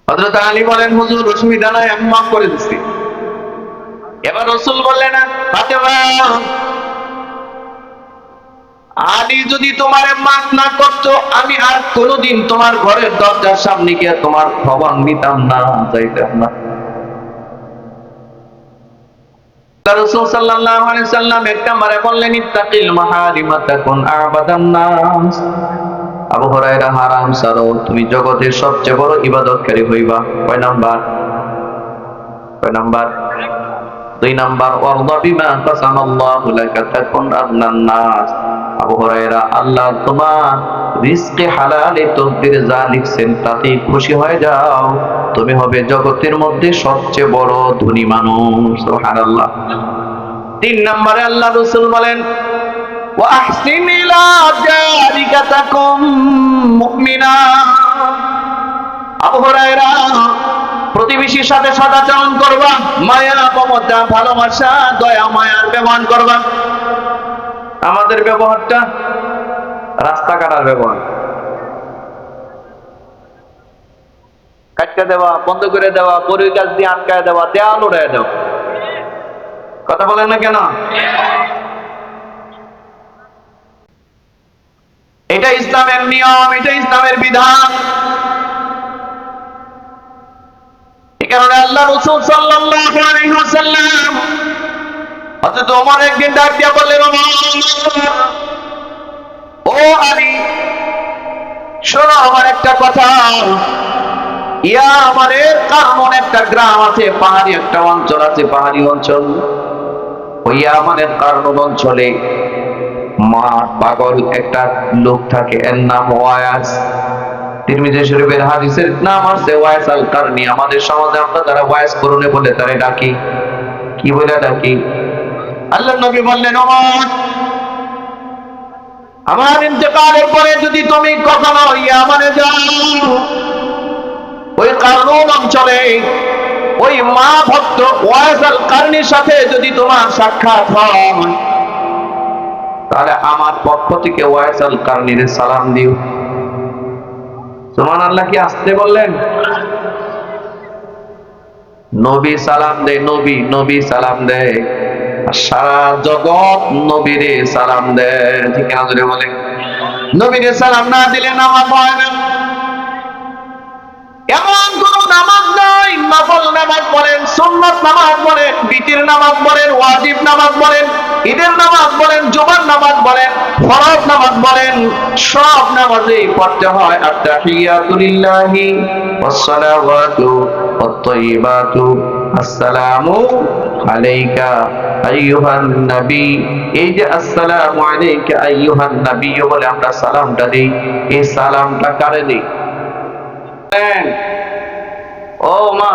হযরত আলী বলেন, হুজুর অসুবিধা নাই, আমি মাফ করে দিচ্ছি। এবার রাসূল বললেন, ফাতেমা আলী যদি তোমার মাফ না করতো, আমি আর কোনোদিন তোমার ঘরের দরজার সামনে গিয়ে তোমার খবর নিতাম না, যাইতাম না। রাসূল সাল্লাল্লাহু আলাইহি সাল্লাম একটা মারে বললেন, ইত্তাকিল মাহারিমা তাকুন আবাদান নাস। আবু হুরায়রা, হারাম ছাড়ো, তুমি জগতের সবচেয়ে বড় ইবাদতকারী হইবা। কয় নাম্বার? কয় নাম্বার? 2 নাম্বার, ওয়ারদা বিমা কাসামাল্লাহু লাকা তাকুন আগনান নাস। আবু হুরায়রা, আল্লাহ তোমার রিজকে হালালে তকদিরে যা লিখছেন তাতে খুশি হয়ে যাও, তুমি হবে জগতের মধ্যে সবচেয়ে বড় ধনী মানুষ। সুবহানাল্লাহ। 3 নম্বরে আল্লাহ রাসূল বলেন, ওয়া আহসিন ইলা জারিকা তাকুম মুমিনা। আবু হুরায়রা, প্রতিবেশীর সাথে সদাচরণ করবা, মায়া মমতা ভালোবাসা দয়া মায়ার ব্যবহার করবা। আমাদের ব্যবহারটা রাস্তা কাটার ব্যবহার, কাটতে দেওয়া, বন্ধ করে দেওয়া, বড়ি গাছ দিয়ে আটকায় দেওয়া, দেয়াল উড়ায় দেওয়া। কথা বলেন না কেন? এটা ইসলামের নিয়ম, এটা ইসলামের বিধান। এই কারণে আল্লাহ রাসূল সাল্লাল্লাহু আলাইহি ওয়াসাল্লাম হযরত ওমর একদিন ডাক দিয়া বললেন, ও আলী, শোনো আমার একটা কথা। ইয়ামানের কামন একটা গ্রাম আছে, পাহাড়ি একটা অঞ্চল আছে, পাহাড়ি অঞ্চল। ওই ইয়ামানের কারণ অঞ্চলে মা পাগল একটা লোক থাকে, এর নাম ওয়াস। তিরমিজি শরীফের হাদিসের নাম আছে ওয়াইস আল কারনি। আমাদের সমাজে আমরা যারা ওয়াইস করুনে বলে তারে ডাকি, কি বলে ডাকি? আল্লাহর নবী বললেন, ওমর, আমার ইন্তেকালের পরে যদি তুমি কখনো ইয়ামানে যাও, ওই কারনুন অঞ্চলে ওই মা ভক্ত ওয়াইস আল কারনির সাথে যদি তোমার সাক্ষাৎ হয়, তাহলে আমার পক্ষ থেকে ওয়াইস আল কারনির সালাম দিও। সুবহানাল্লাহ। কি আসতে বললেন? নবী সালাম দেয়, নবী নবী সালাম দেয়, সারা জগৎ নবীরে সালাম দেয়। ঠিক না? জোরে বলে। নবীরে সালাম না দিলে নামাজ হয় না। এমন কোন নামাজ নাই, নফল নামাজ বলেন, সুন্নত নামাজ বলেন, বিতির নামাজ বলেন, ওয়াজিব নামাজ বলেন, ঈদের নামাজ বলেন, জুমার নামাজ বলেন, ফরজ নামাজ বলেন, সব নামাজেই পড়তে হয় আত-তাহিয়াতু লিল্লাহি ওয়াস-সালাওয়াতু ওয়াত-তাইয়্যিবাতু আসসালামু আলাইকা আইয়ুহান নবী। এই যে আসসালামু আলাইকা আইয়ুহান নবী বলে আমরা সালামটা দিই, এই সালামটা কারে দিই? ও মা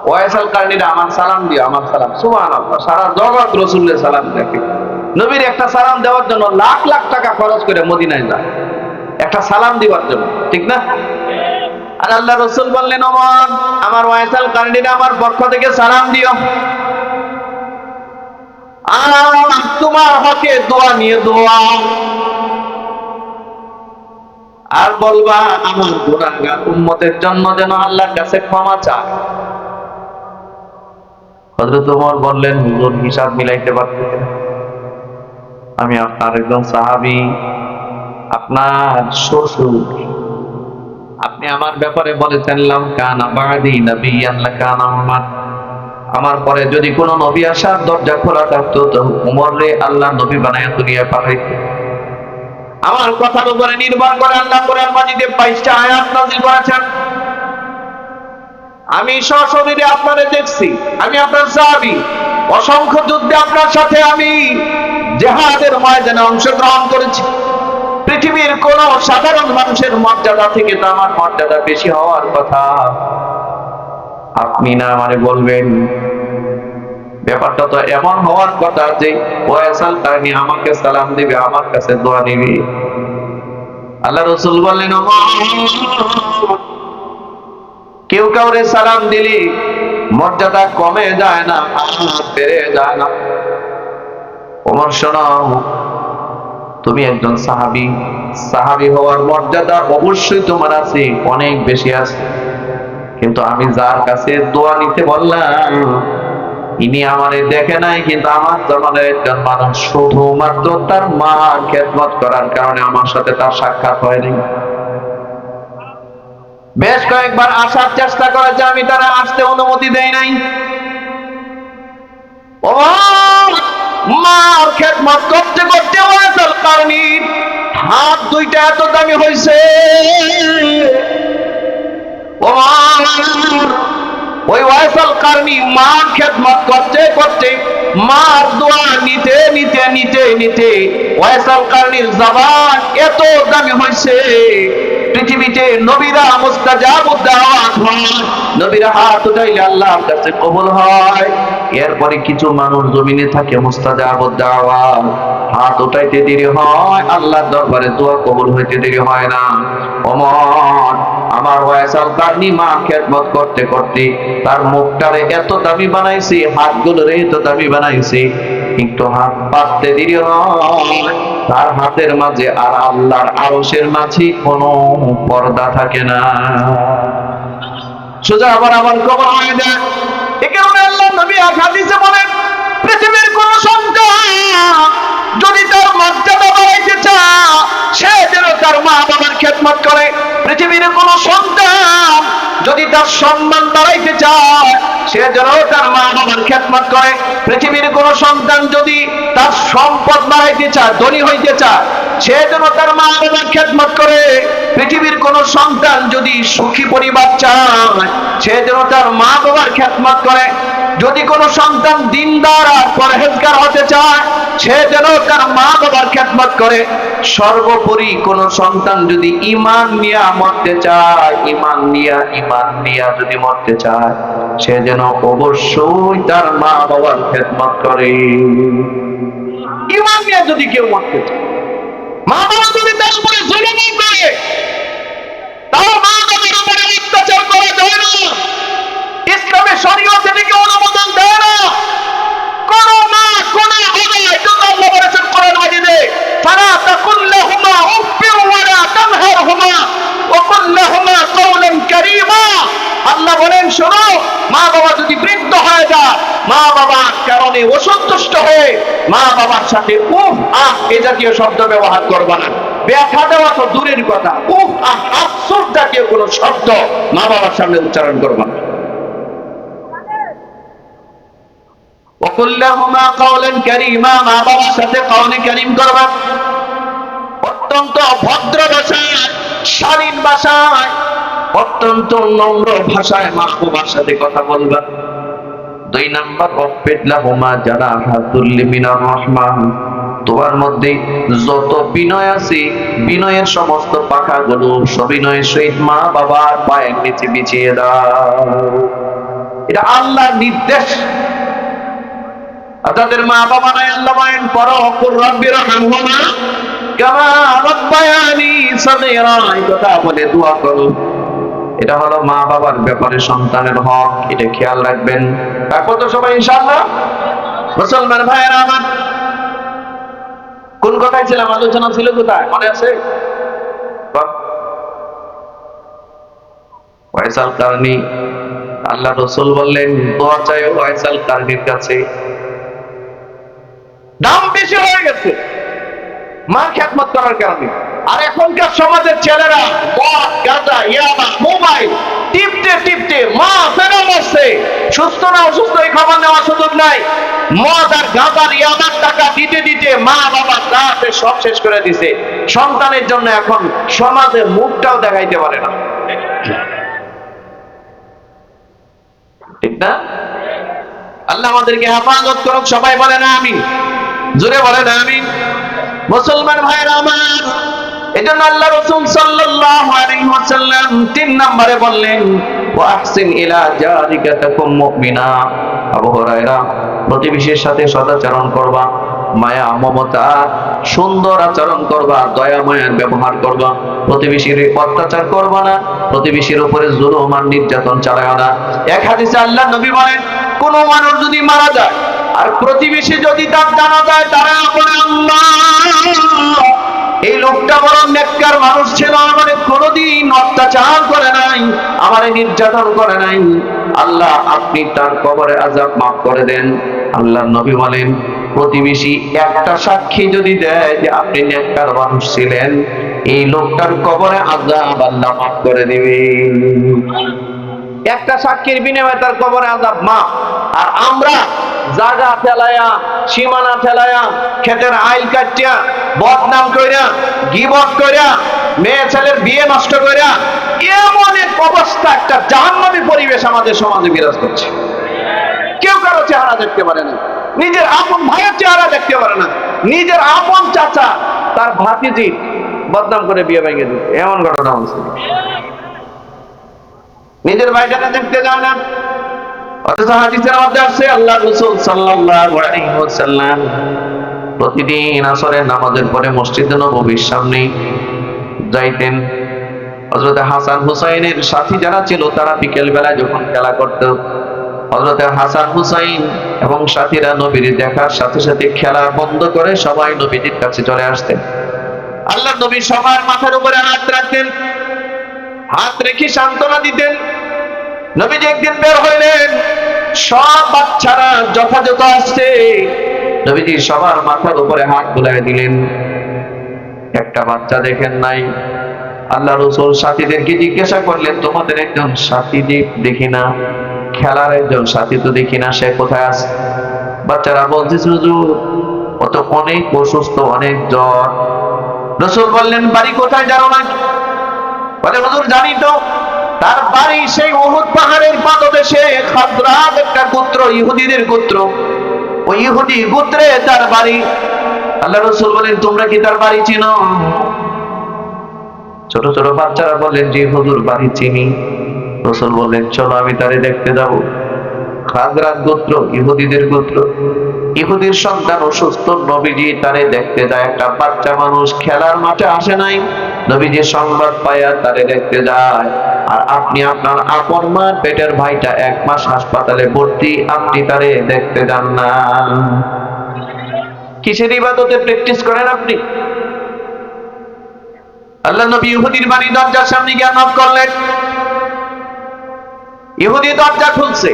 ওয়াইস আল কারনিরা, আমার সালাম দিও, আমার সালাম। সুবহানাল্লাহ। সারা জগৎ রাসূলের সালাম দেখে। নবীর একটা সালাম দেওয়ার জন্য লাখ লাখ টাকা খরচ করে মদিনায় যায়, একটা সালাম দিবার জন্য, ঠিক না? আর আল্লাহ রাসূল বললেন, ওমর, আমার ওয়াইস আল কারনিরা আমার পক্ষ থেকে সালাম দিও। আর তোমার হকে দোয়া নিয়ে দোয়া, আর বলবা আমার গুনাহগার উম্মতের জন্য যেন আল্লাহর কাছে ক্ষমা চায়। হযরত ওমর বললেন, হুজুর হিসাব মিলাইতে পারতেছি না, আমি আপনার একজন সাহাবী, আপনার শ্বশুর, আপনি আমার ব্যাপারে বলেছেন লাম কানা বাদি নাবিয়ান লাকানা উমর, আমার পরে যদি কোনো নবী আসার দরজা খোলা থাকতো তো উমরে আল্লাহ নবী বানায় দুনিয়ায় পাঠাইতেন। আমার কথার উপরে নির্ভর করে আল্লাহ কোরআন মাজিদে 22টা আয়াত নাযিল করেছেন। আমি সশরীরে আপনারে দেখছি, আমি আপনার সাহাবী, অসংখ্য যুদ্ধে আপনার সাথে আমি জিহাদের ময়দানে অংশগ্রহণ করেছি। পৃথিবীর কোন সাধারণ মানুষের মর্যাদা থেকে তো আমার মর্যাদা বেশি হওয়ার কথা। আপনি না আমারে বলবেন, ব্যাপারটা তো এমন হওয়ার কথা যে ওয়াইসাল কারণে আমাকে সালাম দিবে, আমার কাছে দোয়া নিবে। আল্লাহ রাসূল বললেন, কেউ কাউরে সালাম দিলে মর্যাদা কমে যায় না, বেড়ে যায় না। ওমর শোনো, তুমি একজন সাহাবী, সাহাবী হওয়ার মর্যাদা অবশ্যই তোমার আছে, অনেক বেশি আছে, কিন্তু আমি যার কাছে দোয়া নিতে বললাম ইনি আমারে দেখে নাই, কিন্তু আমার জমানের একজন মানুষ শুধুমাত্র তার মা খেদমত করার কারণে আমার সাথে তার সাক্ষাৎ হয়নি। বেশ কয়েকবার আসার চেষ্টা করেছে, আমি তারা আসতে অনুমতি দেই নাই। ও মার খেদমত করতে করতে ওয়াইসাল কারণী হাত দুইটা এত দামি হয়েছে, ওই ওয়াইসাল কারণী মার খেদমত করতে করতে, মার দোয়া নিতে নিতে নিতে নিতে ওয়াইসাল কারণীর জবান এত দামি হয়েছে, পৃথিবীতে নবীরা মুস্তাজাবুদ দাওয়াত হয়, নবীরা হাত উঠাইলে আল্লাহর কাছে কবুল হয়। এরপরে কিছু মানুষ জমিনে থাকে মুস্তাজাবুদ দাওয়াত, হাত উঠাইতে দেরি হয়, আল্লাহর দরবারে দোয়া কবুল হইতে দেরি হয় না। ওমর আমার ওয়াইসাল কারণী মা খেদমত করতে করতে তার মুখটারে এত দামি বানাইছে, হাতগুলোরে এত দামি বানাইছে, একটু হাত পাততে দেরি হয়, তার হাতের মাঝে আর আল্লাহর আরশের মাঝে কোনো পর্দা থাকে না, সোজা আবার আমার কবর হয়ে যায়। এ কারণে আল্লাহ নবী হাদিসে বলেন, পৃথিবীর কোন সন্তান যদি তার মর্যাদা বাড়াইতে চায় সে যেন তার মা বাবার খেদমত করে। পৃথিবীর কোন সন্তান যদি তার সম্মান বাড়াইতে চায় সে যেন তার মা বাবার খেদমত করে। পৃথিবীর কোন সন্তান যদি তার সম্পদ বাড়াইতে চায়, ধনী হইতে চায়, সে যেন তার মা বাবার খেদমত করে। পৃথিবীর কোন সন্তান যদি সুখী পরিবার চায় সে যেন তার মা বাবার খেদমত করে। যদি কোন সন্তান দিনদার আর পরহেজগার হতে চায় সে যেন তার মা বাবার খেদমত করে। সর্বোপরি কোন সন্তান যদি ঈমান নিয়ে মরতে চায়, ঈমান নিয়ে যদি মরতে চায় সে যেন অবশ্যই তার মা বাবার খেদমত করে। ঈমান নিয়ে যদি কেউ মরতে চায়, মা বাবা যদি তার উপরে জুলুম করে, তার মা বাবার উপরে অত্যাচার করা যায় না, ইসলামের শরীয়ত এটাকে অনুমোদন দেয় না। কোন মা কোন বাবা, এটা আল্লাহ বলেছেন কোরআন মাজিদে, ফালা তাকুল লাহুমা উফফিন ওয়া লা তানহারহুমা ওয়া কুল লাহুমা কাওলান কারীমা। আল্লাহ বলেন, শোনো, মা বাবা যদি বৃদ্ধ হয়ে যায়, মা বাবার কারণে অসন্তুষ্ট হয়ে মা বাবার সাথে উফ আহ এ জাতীয় শব্দ ব্যবহার করবা না। ব্যথা দেওয়া তো দূরের কথা, উফ আহ আফসোস জাতীয় কোনো শব্দ মা বাবার সামনে উচ্চারণ করবা না। ওয়াকুল্লাহুমা কাওলান কারীমা, মা বাবার সাথে কাওলে কারীম করবা, অত্যন্ত ভদ্র ভাষায়, শালীন ভাষায়, অত্যন্ত নম্র ভাষায় মা বাবার সাথে কথা বলবা। 2 নাম্বার, ওয়াফিদ লাহুমা জানাহা যুল্লি মিনার রাহমাহ, তোমার মধ্যে যত বিনয় আছে বিনয়ের সমস্ত পাখাগুলো সবিনয়ের সহিত মা বাবার পায়ের নিচে বিছিয়ে দাও। এটা আল্লাহর নির্দেশ। তাদের মা বাবা নাই, আল্লাহ বলেন পড়ো, কুর রাব্বির রহমহুমা কামা রাব্বায়ানি সাগীরা, এই কথা বলে দোয়া করো। এটা হলো মা বাবার ব্যাপারে সন্তানের হক, এটা খেয়াল রাখবেন। তারপর তো সবাই ইনশাআল্লাহ। মুসলমান ভাইয়েরা আমার, কথাই ছিলাম, আলোচনা ছিল কোথায় মনে আছে? ওয়াইসাল কারনী, আল্লাহ রসুল বললেন দোয়া চাইও ওয়াইসাল কারনীর কাছে, দাম বেশি হয়ে গেছে মার খেদমত করার কারণে। আর এখনকার সমাজের ছেলেরা মদ, গাঁজা, ইয়াবা, মোবাইল টিপতে টিপতে মা ফেরা বসছে, সুস্থ না অসুস্থ এই খবর নেওয়ার সুযোগ নাই। মদ আর গাঁজার ইয়াবার টাকা দিতে দিতে মা বাবা দাঁতে সব শেষ করে দিছে। সন্তানের জন্য এখন সমাজের মুখটাও দেখাইতে পারে না, ঠিক না? আল্লাহ আমাদেরকে হেফাজত করুক, সবাই বলে না আমিন, জোরে বলে না আমিন। মুসলমান ভাইরা আমার, এজন্য আল্লাহ রাসূল সাল্লাল্লাহু আলাইহি ওয়াসাল্লাম 3 নম্বরে বললেন ওয়া আহসিন ইলা জারিকা তাকুম মুমিনা। আবু হুরায়রা, প্রতিবেশীর সাথে সদাচরণ করবা, মায়া মমতা সুন্দর আচরণ করবা, দয়া মায়ার ব্যবহার করবা, প্রতিবেশীর অত্যাচার করবা না, প্রতিবেশীর উপরে জুলুম আর নির্যাতন চালায় না। এক হাদিসে আল্লাহ নবী বলেন কোন মানুষ যদি মারা যায় আর প্রতিবেশী যদি তার জানা যায়, তারা বলে আল্লাহ এই লোকটা বড় নেককার মানুষ ছিল, আমারে কোনোদিন অত্যাচার করে নাই, আমারে নির্যাতন করে নাই, আল্লাহ আপনি তার কবরে আযাব মাফ করে দেন। আল্লাহর নবী বলেন প্রতিবেশী একটা সাক্ষী যদি দেয় যে আপনি নেককার মানুষ ছিলেন, এই লোকটার কবরে আযাব আল্লাহ মাফ করে দিবেন। একটা সাক্ষীর বিনিময়ে তার কবরে আযাব মাফ। আর আমরা জায়গা ফেলায়া, সীমানা ফেলায়া, ক্ষেতের আইল কাটিয়া, বদনাম কইরা, গীবত কইরা, মেয়ে ছেলের বিয়ে নষ্ট কইরা, এমন এক অবস্থা, একটা জাহান্নামী পরিবেশ আমাদের সমাজে বিরাজ করছে। কেউ কারো চেহারা দেখতে পারে না, নিজের আপন ভাইয়ের চেহারা দেখতে পারে না, নিজের আপন চাচা তার ভাতিজি বদনাম করে বিয়ে ভেঙে দিচ্ছে, এমন ঘটনা হচ্ছে। নিজের ভাইটাকে দেখতে যায় না। অথচ হাদিসের মধ্যে আছে আল্লাহ রাসূল সাল্লাল্লাহু আলাইহি ওয়াসাল্লাম প্রতিদিন আসরের নামাজের পরে মসজিদে নববীর সামনে যাইতেন। হযরত হাসান হুসাইনের সাথী যারা ছিল তারা বিকেল বেলা যখন খেলা করত, হযরত হাসান হুসাইন এবং সাথীরা নবীর দেখার সাথে সাথে খেলা বন্ধ করে সবাই নবীর কাছে চলে আসতেন। আল্লাহ নবী সবার মাথার উপরে হাত রাখতেন, হাত রেখে সান্ত্বনা দিতেন। নবীজি একদিন বের হইলেন, সব বাচ্চারা যথাযথ আসছে, নবীজি সবার মাথার উপরে হাত বুলাই দিলেন, একটা বাচ্চা দেখেন নাই। আল্লাহ রাসূল সাথীদেরকে জিজ্ঞাসা করলেন তোমাদের একজন সাথী দেখি না, খেলার একজন সাথী তো দেখি না, সে কোথায় আছে? বাচ্চারা বলতেছে হুজুর ও তো অনেক অসুস্থ, অনেক জ্বর। রাসূল বললেন বাড়ি কোথায় জানো না? বলে হুজুর জানি তো, তার বাড়ি সেই উহুদ পাহাড়ের পাদদেশে, খাজরাজ একটা গোত্র, ইহুদিদের গোত্র, ওই ইহুদি গোত্রে তার বাড়ি। আল্লাহ রাসূল বলেন তোমরা কি তার বাড়ি চিনো? ছোট ছোট বাচ্চারা বলেন যে হুজুর বাড়ি চিনি। রাসূল বলেন চলো আমি তারে দেখতে যাব। খাজরাজ গোত্র, ইহুদিদের গোত্র, ইহুদির সন্তান অসুস্থ, নবীজি তারে দেখতে যায়। একটা বাচ্চা মানুষ খেলার মাঠে আসে নাই, নবীজি সংবাদ পাইয়া তারে দেখতে যায়। আর আপনি আপনার আপন মা পেটের ভাইটা 1 মাস হাসপাতালে ভর্তি, আপনি তারে দেখতে যান না। কিসের ইবাদতে প্র্যাকটিস করেন আপনি? আল্লাহ নবী ইহুদির বাড়ি দরজার সামনে গিয়ে নক করলেন, ইহুদি দরজা খুলছে,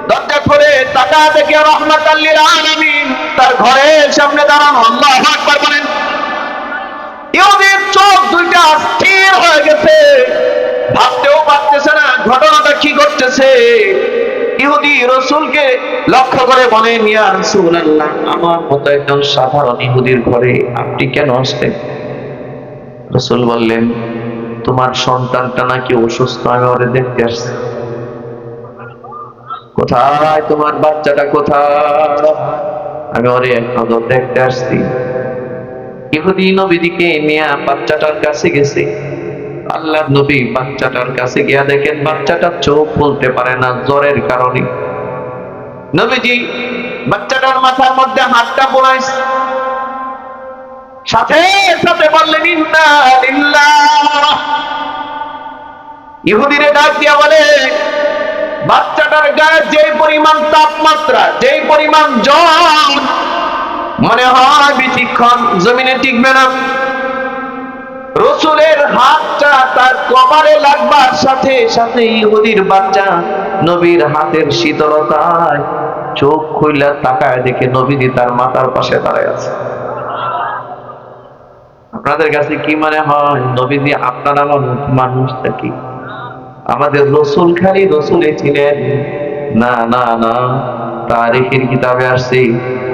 দরজা খুলে তাকা দেখে রাহমাতাল লিল আলামিন তার ঘরের সামনে দাঁড়ানো। আল্লাহু আকবার বলেন। ইহুদির চোখ দুইটা স্থির হয়ে গেছে, ভাবতেও পারতেছে না ঘটনাটা কি ঘটতেছে। ইহুদি রাসূলকে লক্ষ্য করে বলেন ইয়া রাসূলুল্লাহ, আমার মতো একজন সাধারণ ইহুদির ঘরে আপনি কেন আসলেন? রাসূল বললেন তোমার সন্তানটা নাকি অসুস্থ, আমি ওরে দেখতে আসছি। কোথায় তোমার বাচ্চাটা, কোথায়? আমি ওরে এক নজর দেখতে আসছি। ইহুদি নবীদিকে নিয়ে বাচ্চাটার কাছে গেছে। আল্লাহর নবী বাচ্চাটার কাছে গিয়া দেখেন বাচ্চাটা চোখ খুলতে পারে না জ্বরের কারণে। নবীজি বাচ্চাটার মাথার মধ্যে হাতটা বোলাইছে, সাথে সাথে বললেন ইন্না লিল্লাহ। ইহুদিরে ডাক দিয়া বলে বাচ্চাটার গায়ে যে পরিমাণ তাপমাত্রা, যে পরিমাণ জ্বর, মনে হয় বেশিক্ষণ জমিনে টিকবে না। রসুলের হাতটা তার কপালে লাগবার সাথে সাথে ইহুদির বাচ্চা নবীর হাতের শীতলতায় চোখ খুইলা তাকায় দেখে নবীজি তার মাথার পাশে দাঁড়ায় আছে। আপনাদের কাছে কি মনে হয় নবীজি আপনার আমার মানুষটা কি? আমাদের রসুল খালি রসুলে ছিলেন? না না না, তারিখের কিতাবে আসছে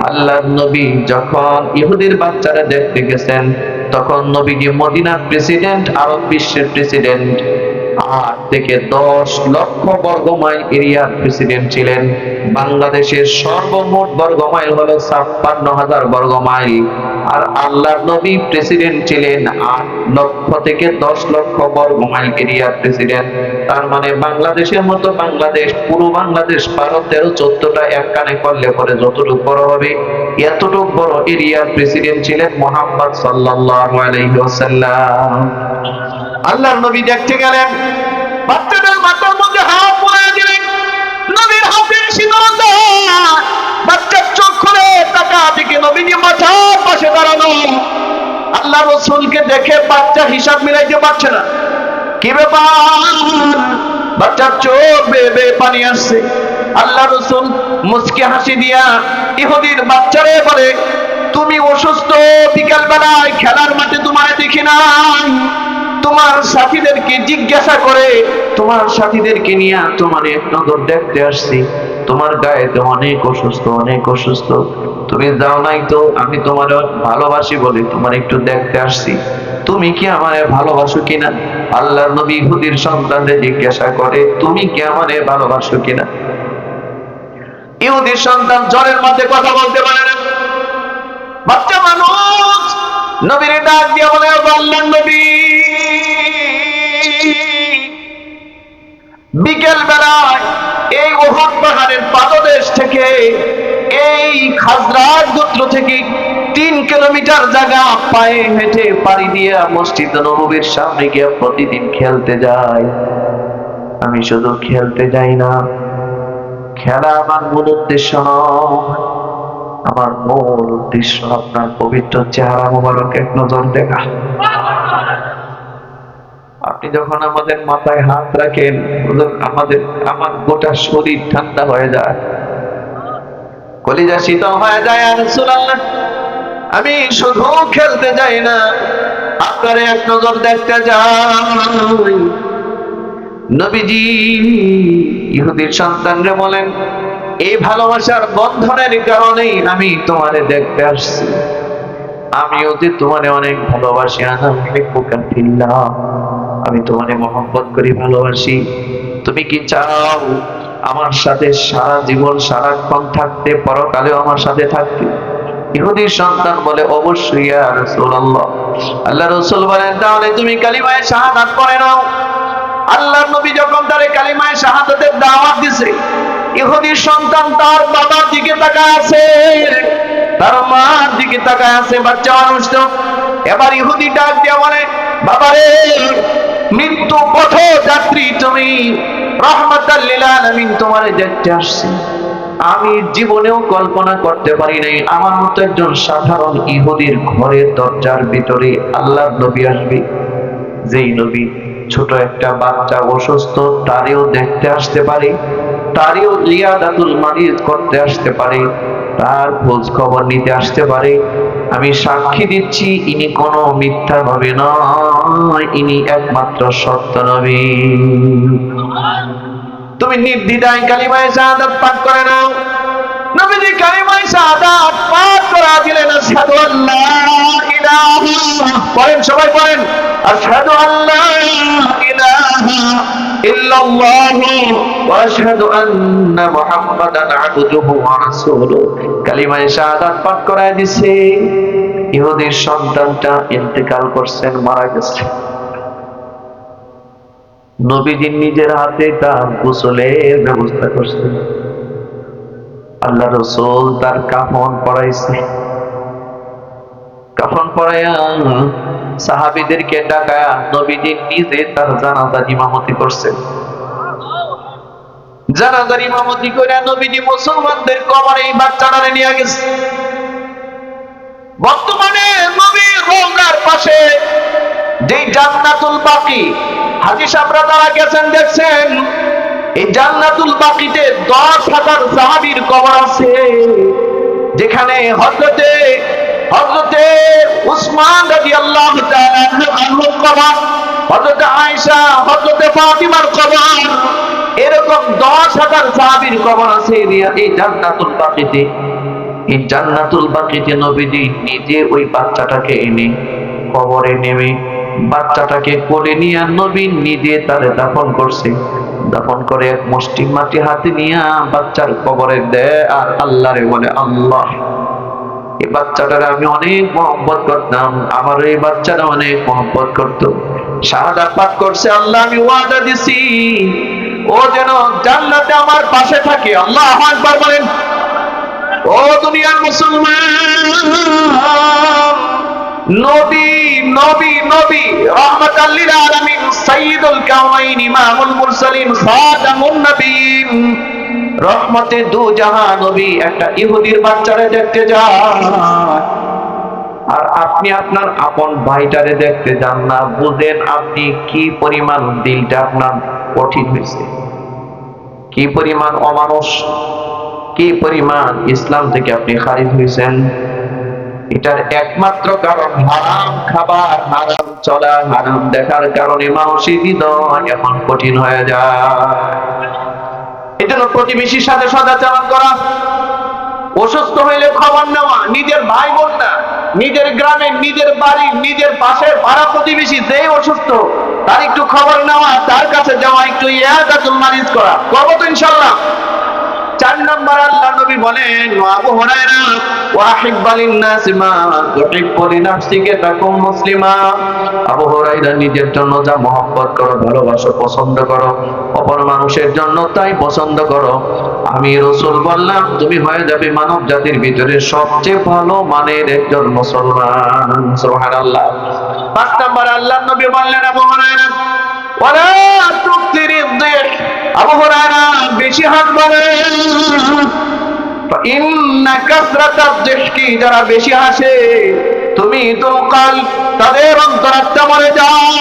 আল্লাহর নবী যখন ইহুদির বাচ্চারা দেখতে গেছেন তখন নবীজি মদিনার প্রেসিডেন্ট, আরব বিশ্বের প্রেসিডেন্ট, 8 থেকে 10 লক্ষ বর্গ মাইল এরিয়ার প্রেসিডেন্ট ছিলেন। বাংলাদেশের সর্বমোট বর্গ মাইল হলো 56,000 বর্গ মাইল। আর আল্লাহর নবী প্রেসিডেন্ট ছিলেন 8 লক্ষ থেকে 10 লক্ষ বর্গ মাইল এরিয়ার প্রেসিডেন্ট। তার মানে বাংলাদেশের মতো বাংলাদেশ, পুরো বাংলাদেশ 12-13-14টা এক কানে করলে পরে যতটুকু বড় হবে এতটুকু বড় এরিয়ার প্রেসিডেন্ট ছিলেন মুহাম্মদ সাল্লাল্লাহু আলাইহি ওয়াসাল্লাম। আল্লাহর নবী দেখতে গেলেন, বাচ্চাদের মাথার মধ্যে হাত পড়ে দিলেন, নবীর হাতের শীতলতা, বাচ্চার চোখ খুলে তাকা দিকে নবীজি মাথার পাশে দাঁড়ানো। আল্লাহ রাসূলকে দেখে বাচ্চা হিসাব মিলাইতে পারছে না, কি ব্যাপার? বাচ্চার চোখ বেয়ে বেয়ে পানি আসছে। আল্লাহ রাসূল মুচকি হাসি দিয়া ইহুদির বাচ্চারে বলে, তুমি অসুস্থ, বিকাল বেলায় খেলার মাঠে তোমায় দেখি নাই, তোমার সাথীদেরকে জিজ্ঞাসা করে তোমার সাথীদেরকে নিয়ে তোমার এক নজর দেখতে আসছি, তোমার গায়েতে অনেক অসুস্থ, অনেক অসুস্থ, তুমি যাও নাই তো আমি তোমার ভালোবাসি বলে তোমার একটু দেখতে আসছি, তুমি কি আমারে ভালোবাসো কিনা? আল্লাহর নবী ইহুদির সন্তানদের জিজ্ঞাসা করে, তুমি কি আমারে ভালোবাসো কিনা? ইহুদির সন্তান জ্বরের মধ্যে কথা বলতে পারে না, বাচ্চা মানুষ নবীর ডাক দিয়ে বলে, আল্লাহর নবী বিকেল বেলায় এই উহুদ পাহাড়ের পাদদেশ থেকে, এই খাজরাজ গোত্র থেকে 3 কিলোমিটার জায়গা পায়ে হেঁটে পাড়ি দিয়ে মসজিদ নববীর সামনে গিয়ে প্রতিদিন খেলতে যাই। আমি শুধু খেলতে যাই না, খেলা আমার মূল উদ্দেশ্য নয়, আমার মূল উদ্দেশ্য আপনার পবিত্র চেহারা মোবারক এক নজর দেখা। আপনি যখন আমাদের মাথায় হাত রাখেন আমার গোটা শরীর ঠান্ডা হয়ে যায়, কলিজা শীতল হয়ে যায়। আর রাসূলুল্লাহ, আমি শুধু খেলতে যাই না, আপনার এক নজর দেখতে যাই। নবীজি ইহুদির সন্তানরে বলেন, এই ভালোবাসার বন্ধনের কারণেই আমি তোমারে দেখতে আসছি, আমিও যে তোমারে অনেক ভালোবাসি, আমি তোমারে মহব্বত করি, ভালোবাসি। তুমি কি চাও আমার সাথে সারা জীবন সারাক্ষণ থাকতে, পরকালেও আমার সাথে থাকতে? ইহুদির সন্তান বলে, অবশ্যই ইয়া রাসূলুল্লাহ। আল্লাহ রাসূল বলেন, তাহলে তুমি কালিমায়ে শাহাদাত পড়ে নাও। আল্লাহর নবী যখন তারে কালিমায়ে শাহাদাতের দাওয়াত দিছে, ইহুদির সন্তান তার বাবার দিকে তাকায় আছে, তার মার দিকে তাকায় আছে, বাচ্চা মানুষ তো। এবার ইহুদি ডাক দিয়ে বলে, বাবারে, মৃত্যু পথ যাত্রী তুমি, রাহমাতাল লিল আলামিন তোমারে দেখতে আসছি। আমি জীবনেও কল্পনা করতে পারি নাই আমার মতো একজন সাধারণ ইহুদির ঘরের দরজার ভিতরে আল্লাহর নবী আসবে, যেই নবী ছোট একটা বাচ্চা অসুস্থ তারেও দেখতে আসতে পারে, তারেও ইয়াদাতুল মারিজ করতে আসতে পারে, তার খোঁজ খবর নিতে আসতে পারে। আমি সাক্ষী দিচ্ছি, ইনি কোনো মিথ্যা নবী নয়, ইনি একমাত্র সত্য নবী। তুমি নির্দ্বিধায় কালিমায়ে শাহাদাত পাঠ করে নাও। নবীজি কালিমায়ে শাহাদাত পাঠ করা দিলেন, আশহাদু আল্লা ইলাহা, পড়েন সবাই পড়েন, আশহাদু আল্লা ইলাহা ইল্লাল্লাহু ওয়া আশহাদু আন্না মুহাম্মাদান আবদুহু ওয়া রাসূলুহু। কালিমায়ে শাহাদাত পাঠ করায় দিছে। ইহুদির সন্তানটা ইন্তেকাল করছেন, মারা গেছে। নবীজি নিজের হাতে তার গোসলের ব্যবস্থা করছেন। আল্লাহ রাসূল তার কাফন পরাইছে, কাফন পরাইয়া সাহাবীদেরকে ডাকায়া নবীজি নিজে তার জানাজার ইমামতি করছেন। জানাজার ইমামতি করে নবীজি মুসলমানদের কবরে এই বাচ্চাটারে নিয়ে গেছে। বর্তমানে নবীর রওজার পাশে যে জান্নাতুল বাকি, হাজী সাহেবরা যারা গেছেন দেখছেন, এই জান্নাতুল বাকিতে 10,000 সাহাবীর কবর আছে, যেখানে হযরতে উসমান রাদিয়াল্লাহু তাআলা আনহুর কবর, হযরতে আয়েশা, হযরতে ফাতিমার কবর, এরকম 10,000 সাহাবীর কবর আছে এই জান্নাতুল বাকিতে। এই জান্নাতুল বাকিতে নবীজি নিজে ওই বাচ্চাটাকে এনে কবরে নেমে বাচ্চাটাকে কোলে নিয়ে নবী নিজে তারে দাফন করছে। দাফন করে এক মুষ্টি মাটি হাতে নিয়ে বাচ্চার কবরে দেয় আর আল্লাহরে বলে, আল্লাহ, এই বাচ্চাটারে আমি অনেক মহব্বত করতাম, আমার এই বাচ্চারা অনেক মহব্বত করতো, শাহাদাত পাঠ করছে, আল্লাহ আমি ওয়াদা দিছি ও যেন জান্নাতে আমার পাশে থাকে। আল্লাহু আকবার বলেন। ও দুনিয়ার মুসলমান, নবী নবী নবী রাহমাতাল লিল আলামিন, সাইয়্যিদুল কাওনাইন, ইমামুল মুরসালিন, খাতামুন নবীন, রহমতে দু জাহান নবী একটা ইহুদির বাচ্চারে দেখতে যায়, আর আপনি আপনার আপন ভাইটারে দেখতে যান না। বুঝেন আপনি কি পরিমাণ দিলটা আপনার কঠিন হয়েছে, কি পরিমাণ অমানুষ, কি পরিমাণ ইসলাম থেকে আপনি খারিজ হয়েছেন। এটার একমাত্র কারণ হারাম খাবার, হারাম চলা, হারাম দেখার কারণে মানুষের হৃদয় এখন কঠিন হয়ে যায়। এজন্য প্রতিবেশীর সাথে সদাচরণ করা, অসুস্থ হইলে খবর নেওয়া, নিজের ভাই বোন না, নিজের গ্রামে, নিজের বাড়ি, নিজের পাশের পাড়া প্রতিবেশী যেই অসুস্থ তার একটু খবর নেওয়া, তার কাছে যাওয়া, একটু ইয়াদাতুল মারিজ করা, করবো তো ইনশাআল্লাহ। 4 নম্বর আল্লাহ নবী বলেন, আবু হুরায়রা, ওয়াহিব্বা লিন-নাসি মা তুহিব্বু লিনাফসিকা তাকুম মুসলিমা। আবু হুরায়রা, নিজের জন্য যা মহব্বত করো, ভালোবাসো, পছন্দ করো, অপর মানুষের জন্য তাই পছন্দ করো। আমি রাসূল বললাম তুমি হয়ে যাবে মানব জাতির ভিতরে সবচেয়ে ভালো মানের একজন মুসলমান। সুবহানাল্লাহ। 5 নম্বর আল্লাহ নবী বললেন, আবু হুরায়রা, ওয়ালা তুকসিরিদ যিহ, আবু হুরায়রা বেশি হাসবেন, ইন্না কাসরাতাদ যিহকি, যারা বেশি হাসে তুমি তুকাল, তাদের অন্তরাত্মা মরে যায়।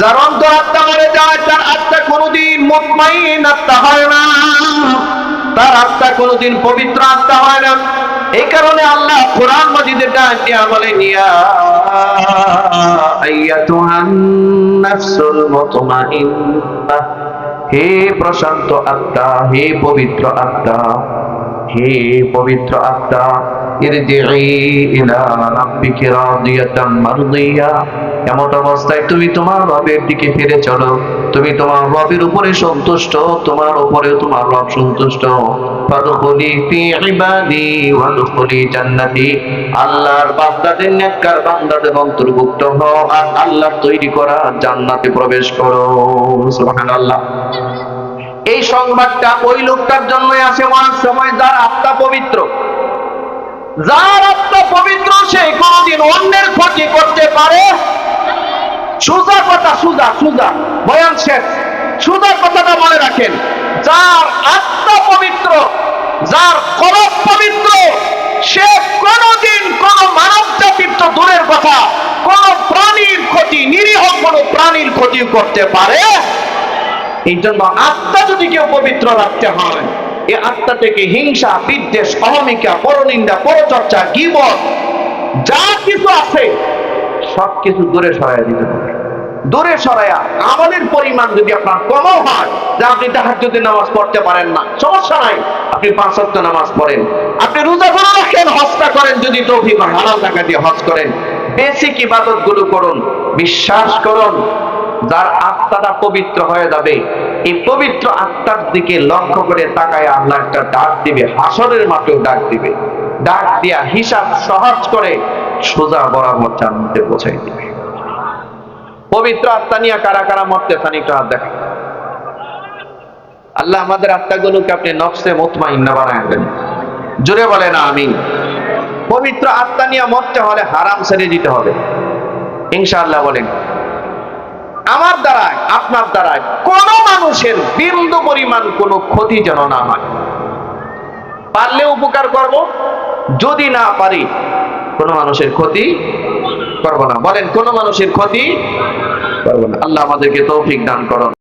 যার অন্তরাত্মা মরে যায় তার আত্মা কোনোদিন মুতমাইন আত্মা হয় না, তার আত্মা কোনোদিন পবিত্র আত্মা হয় না। এই কারণে আল্লাহ কোরআন মাজিদে ডাকিয়া বলেন, ইয়া আইয়াতুহান নাফসুল মুতমাইন্নাহ, হে প্রশান্ত আত্মা, হে পবিত্র আত্মা, হে পবিত্র আত্মা, ইরজিই ইলা রাব্বিকি রাদিয়াতাম মারদিয়া, এমন অবস্থায় তুমি তোমার রবের দিকে ফিরে চলো, তুমি তোমার রবের উপরে সন্তুষ্ট, তোমার উপরে তোমার রব সন্তুষ্ট। ফাদখুলি ফি ইবাদি ওয়াদখুলি জান্নাতি, আল্লাহর বান্দাদের, নেককার বান্দাদের অন্তর্ভুক্ত হও আর আল্লাহর তৈরি করা জান্নাতে প্রবেশ করো। সুবহানাল্লাহ। এই সংবাদটা ওই লোকটার জন্যই আসে অনেক সময় যার আত্মা পবিত্র। যার আত্মা পবিত্র সে কোনদিন অন্যের ক্ষতি করতে পারে। সোজা কথা, সোজা সোজা বয়ান শেষ, সোজা কথাটা মনে রাখেন। যার আত্মা পবিত্র, যার কলব পবিত্র, সে কোনদিন কোন মানব জাতির তো দূরের কথা, কোন প্রাণীর ক্ষতি, নিরীহ কোন প্রাণীর ক্ষতি করতে পারে। এই জন্য আত্মা যদি কেউ পবিত্র রাখতে হয়, এই আত্মা থেকে হিংসা, বিদ্বেষ, অহমিকা, পরনিন্দা, পরচর্চা, গীবত যা কিছু আছে সবকিছু দূরে সরাইয়া দিতে হবে। দূরে সরাইয়া আমলের পরিমাণ যদি আপনার কমও হয়, যে আপনি তাহাজ্জুদের নামাজ পড়তে পারেন না, সমস্যা নাই, আপনি 5 ওয়াক্ত নামাজ পড়েন, আপনি রোজা করে রাখেন, হজটা করেন, যদি তৌফিক হয় হালাল টাকা দিয়ে হজ করেন, বেসিক ইবাদত গুলো করুন। বিশ্বাস করুন, যার আত্মাটা পবিত্র হয়ে যাবে, এই পবিত্র আত্মার দিকে লক্ষ্য করে তাকায় আল্লাহ একটা ডাক দিবে, হাসরের মাঠেও ডাক দিবে, ডাক দিয়া হিসাব সহজ করে সোজা বরাবর জান্নাতে পৌঁছাই দিবে। পবিত্র আত্মা নিয়ে কারা কারা মরতেছেন একটু হাত দেখা। আল্লাহ আমাদের আত্মাগুলোকে আপনি নফসে মুতমাইন্না বানায় দেন, জোরে বলেন আমিন। পবিত্র আত্মা নিয়ে মরতে হলে হারাম ছেড়ে দিতে হবে ইনশাআল্লাহ। বলেন, আমার দ্বারায়, আপনার দ্বারায় কোন মানুষের বিন্দু পরিমাণ কোনো ক্ষতি যেন না হয়। পারলে উপকার করব, যদি না পারি কোনো মানুষের ক্ষতি করব না। বলেন, কোনো মানুষের ক্ষতি করব না। আল্লাহ আমাদেরকে তৌফিক দান করুন।